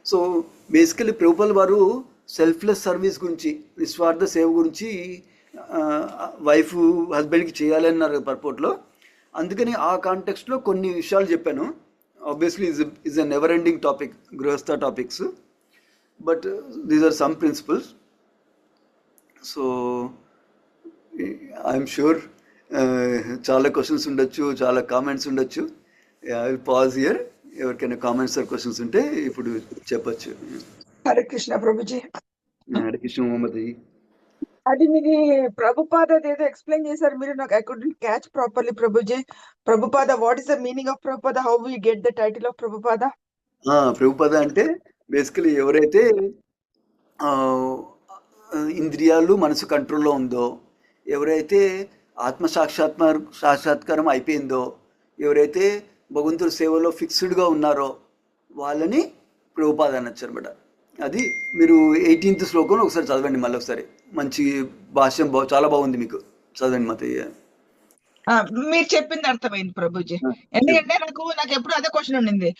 సో బేసికలీ ప్రభుపాల్ వారు సెల్ఫ్లెస్ సర్వీస్ గురించి, నిస్వార్థ సేవ గురించి వైఫ్ హస్బెండ్కి చేయాలి అన్నారు పర్పోర్ట్లో. అందుకని ఆ కాంటెక్స్ట్లో కొన్ని విషయాలు చెప్పాను. Obviously is a never ending topic, grihastha topics, but these are some principles. So I'm sure చాలా క్వశ్చన్స్ ఉండొచ్చు, చాలా కామెంట్స్ ఉండొచ్చు. ఐ విల్ పాజ్ హియర్, ఎవరికైనా కామెంట్స్ ఆర్ క్వశ్చన్స్ ఉంటే ఇప్పుడు చెప్పచ్చు. హరే కృష్ణ ప్రభుజీ. హరే కృష్ణ మొహమ్మద్. అది మీది ప్రభుపాద ఏదో ఎక్స్ప్లెయిన్ చేశారు మీరు, నాకు I couldn't catch properly Prabhuji. Prabhupada, what is the meaning of Prabhupada, how we get the title of Prabhupada? Prabhupada అంటే బేసికలీ ఎవరైతే ఇంద్రియాలు మనసు కంట్రోల్లో ఉందో, ఎవరైతే సాక్షాత్కారం అయిపోయిందో, ఎవరైతే భగవంతుడి సేవలో ఫిక్స్డ్గా ఉన్నారో వాళ్ళని ప్రభుపాద అనొచ్చు అనమాట. అది మీరు 18th శ్లోకంలో ఒకసారి చదవండి, మళ్ళీ ఒకసారి. మంచి భాష్యం చాలా బాగుంది, మీకు చదవండి మాతయ్య. మీరు చెప్పింది అర్థమైంది ప్రభుజీ. ఎందుకంటే నాకు ఎప్పుడు అదే క్వశ్చన్ ఉండింది.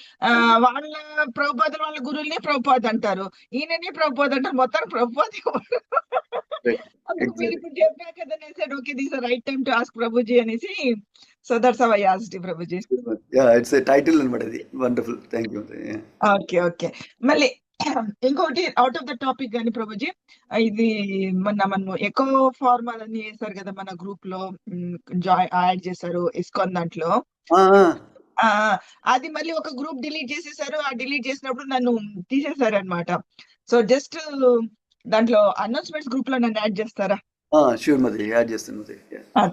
వాళ్ళ ప్రభుపాద వాళ్ళ గురువుల్ని ప్రభుపాద అంటారు, ఈయనని ప్రభుపాద అంటారు, మొత్తం ప్రభుపాద ఎవరు? అందుకు మీరు ఇప్పుడు చెప్పాక కదా నేను said, okay, this is the right time to ask Prabhuji అనేసి. So that's how I asked Prabhuji. It's title అనమాట, అది వండర్ఫుల్. Thank you. ఓకే. మళ్ళీ ఇంకోటి అవుట్ ఆఫ్ ద టాపిక్ కానీ ప్రభుజీ, ఇది మనం ఎకో ఫార్మల్ అని చేశారు కదా మన గ్రూప్ లో, యాడ్ చేశారు ఇస్కాన్ దాంట్లో. అది మళ్ళీ ఒక గ్రూప్ డిలీట్ చేసేసారు. ఆ డిలీట్ చేసినప్పుడు నన్ను తీసేశారు అనమాట. సో జస్ట్ దాంట్లో అనౌన్స్మెంట్స్ గ్రూప్ లో నన్ను యాడ్ చేస్తారా? షూర్ మదర్, యాడ్ చేస్తాను మదర్.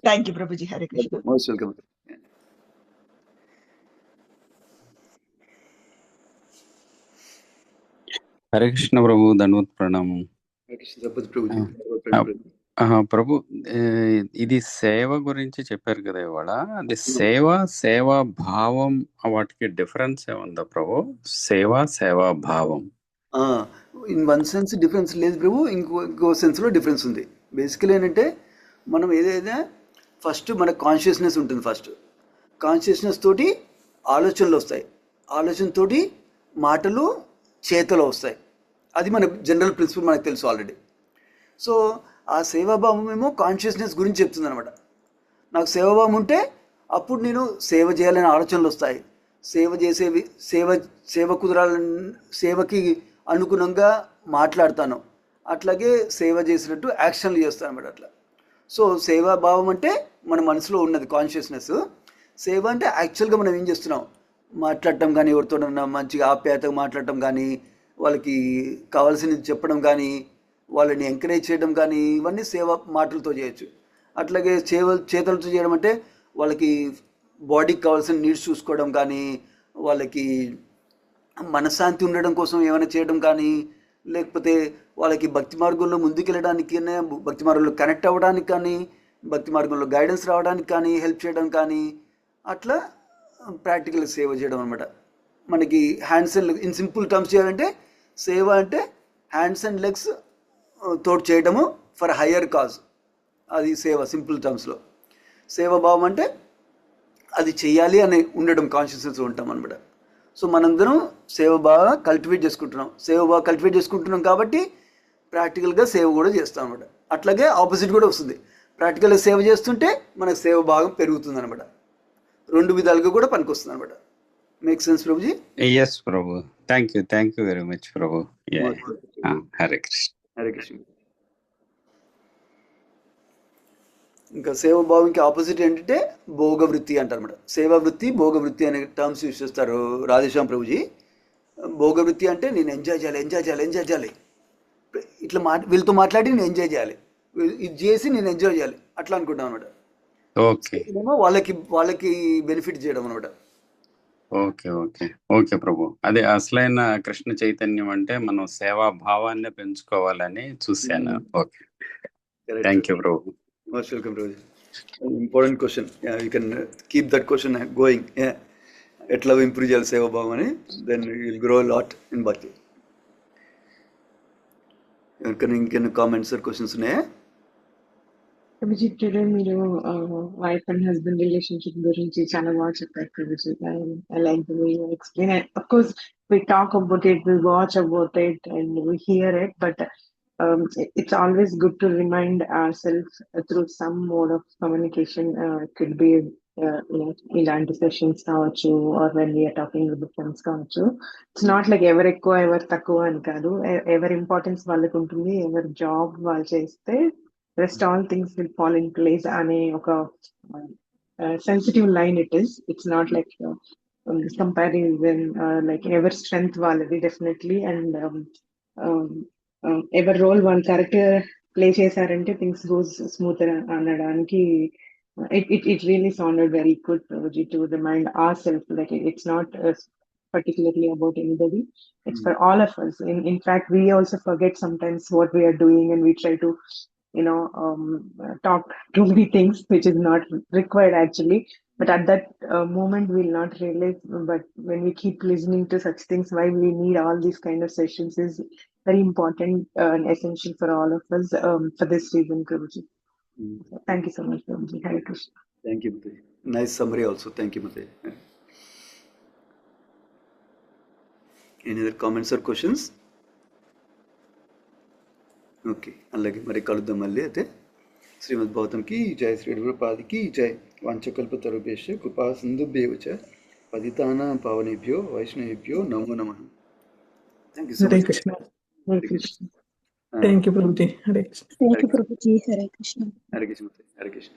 థ్యాంక్ యూ ప్రభుజీ. హరే కృష్ణ. Most welcome. హరే కృష్ణ ప్రభు, ధన్వత్ ప్రణామం. ప్రభు, ఇది సేవ గురించి చెప్పారు కదా ఇవాళ. అది సేవా భావం, వాటికి డిఫరెన్స్ ఏముందా ప్రభు? సేవా భావం. ఇన్ వన్ సెన్స్ డిఫరెన్స్ లేదు ప్రభు, ఇంకో సెన్స్లో డిఫరెన్స్ ఉంది. బేసికలీ ఏంటంటే, మనం ఏదైనా ఫస్ట్ మన కాన్షియస్నెస్ ఉంటుంది. ఫస్ట్ కాన్షియస్నెస్ తోటి ఆలోచనలు వస్తాయి, ఆలోచనతోటి మాటలు చేతలు వస్తాయి. అది మన జనరల్ ప్రిన్సిపల్, మనకు తెలుసు ఆల్రెడీ. సో ఆ సేవాభావం ఏమో కాన్షియస్నెస్ గురించి చెప్తుంది అనమాట. నాకు సేవాభావం ఉంటే అప్పుడు నేను సేవ చేయాలనే ఆలోచనలు వస్తాయి, సేవ కుదరాలని, సేవకి అనుగుణంగా మాట్లాడతాను, అట్లాగే సేవ చేసినట్టు యాక్షన్లు చేస్తాను అనమాట అట్లా. సో సేవాభావం అంటే మన మనసులో ఉన్నది కాన్షియస్నెస్. సేవ అంటే యాక్చువల్గా మనం ఏం చేస్తున్నాం, మాట్లాడటం కానీ, ఎవరితో మంచిగా ఆప్యాయతగా మాట్లాడటం కానీ, వాళ్ళకి కావాల్సినది చెప్పడం కానీ, వాళ్ళని ఎంకరేజ్ చేయడం కానీ, ఇవన్నీ సేవ మాటలతో చేయొచ్చు. అట్లాగే చేతులతో చేయడం అంటే వాళ్ళకి బాడీకి కావాల్సిన నీడ్స్ చూసుకోవడం కానీ, వాళ్ళకి మనశ్శాంతి ఉండడం కోసం ఏమైనా చేయడం కానీ, లేకపోతే వాళ్ళకి భక్తి మార్గంలో ముందుకెళ్ళడానికి, భక్తి మార్గంలో కనెక్ట్ అవ్వడానికి కానీ, భక్తి మార్గంలో గైడెన్స్ రావడానికి కానీ, హెల్ప్ చేయడం కానీ, అట్లా ప్రాక్టికల్ సేవ చేయడం అనమాట. మనకి hands and in simple terms చేయాలంటే, సేవ అంటే హ్యాండ్స్ అండ్ లెగ్స్ తోటి చేయడము ఫర్ హయ్యర్ కాజ్, అది సేవ సింపుల్ టర్మ్స్లో. సేవాభావం అంటే అది చెయ్యాలి అని ఉండడం, కాన్షియస్నెస్ ఉంటాం అనమాట. సో మనందరం సేవ బాగా కల్టివేట్ చేసుకుంటున్నాం కాబట్టి ప్రాక్టికల్గా సేవ కూడా చేస్తాం అనమాట. అట్లాగే ఆపోజిట్ కూడా వస్తుంది, ప్రాక్టికల్గా సేవ చేస్తుంటే మనకు సేవ భాగం పెరుగుతుంది అనమాట. రెండు విధాలుగా కూడా పనికొస్తుంది అనమాట. మేక్ సెన్స్ ప్రభుజీ? ఎస్ ప్రభు, థ్యాంక్ యూ వెరీ మచ్ ప్రభు. హరే కృష్ణ. హరే కృష్ణ. ఇంకా సేవాభావంకి ఆపోజిట్ ఏంటంటే భోగవృత్తి అంటారు అనమాట. సేవావృత్తి, భోగవృత్తి అనే టర్మ్స్ యూజ్ చేస్తారు రాధేశ్యామ్ ప్రభుజీ. భోగవృత్తి అంటే నేను ఎంజాయ్ చేయాలి, ఇట్లా వీళ్ళతో మాట్లాడి నేను ఎంజాయ్ చేయాలి, ఇది చేసి నేను ఎంజాయ్ చేయాలి, అట్లా అనుకుంటాం అనమాట. ఓకే, వాళ్ళకి బెనిఫిట్ చేయడం అనమాట. ఓకే ప్రభు. అదే అసలైన కృష్ణ చైతన్యం అంటే మనం సేవా భావాన్ని పెంచుకోవాలని చూశాను. ఓకే, థ్యాంక్ యూ ప్రభు. మోస్ట్ వెల్కమ్ ప్రభుజీ. Important question, you can keep that question going. ఎట్లా ఇంప్రూవ్ చేయాలి సేవాభావం అని, then will grow lot in bhakti. ఎవరికైనా ఇంకెన్ని కామెంట్స్ ఆర్ క్వశ్చన్స్ ఉన్నాయా? ప్రభుజీ, టుడే మీరు వైఫ్ అండ్ హస్బెండ్ రిలేషన్షిప్ గురించి చాలా బాగా చెప్పారు Prabhuji. I like the way you explain it. Of course, we talk about it, we watch about it, and we hear it, but it's always good to remind ourselves through some mode of communication. It could be ఇలాంటి సెషన్స్ కావచ్చు, or when we're talking with friends కావచ్చు. ఇట్స్ నాట్ లైక్ ఎవరు ఎక్కువ ఎవరు తక్కువ అని కాదు, ఎవరి ఇంపార్టెన్స్ వాళ్ళకి ఉంటుంది, ఎవరి జాబ్ వాళ్ళు చేస్తే rest all things will fall in place ane oka sensitive line it is. It's not like this comparison, like ever strength valadi definitely, and ever role one character play chesarante things goes smoother anadaniki. It really sounded very good to remind ourselves like it's not particularly about anybody, it's for all of us. In fact, we also forget sometimes what we are doing, and we try to talk too many things which is not required actually. but at that moment we'll not realize. But when we keep listening to such things, why we need all these kind of sessions is very important and essential for all of us, for this reason, Prabhuji. Thank you so much, Prabhuji. Hare Krishna. Thank you, Mate. Nice summary also. Thank you, Mate. Any other comments or questions? Okay, అలాగే మరి కలుద్దాం మళ్ళీ. అయితే శ్రీమద్ భగవతంకి జయ, శ్రీ ప్రభుపాదికి జయ. వాంఛకల్పతరుభ్యశ్చ కృపా సింధుభ్యేవచ పతితానాం పావనేభ్యో వైష్ణవేభ్యో నమో నమః. Thank you so Hare much. Krishna. Hare Krishna. Thank you ప్రభుజీ. హరే కృష్ణ. థ్యాంక్ యూ ప్రభుజీ. హరే కృష్ణ. హరే కృష్ణ. హరే కృష్ణ.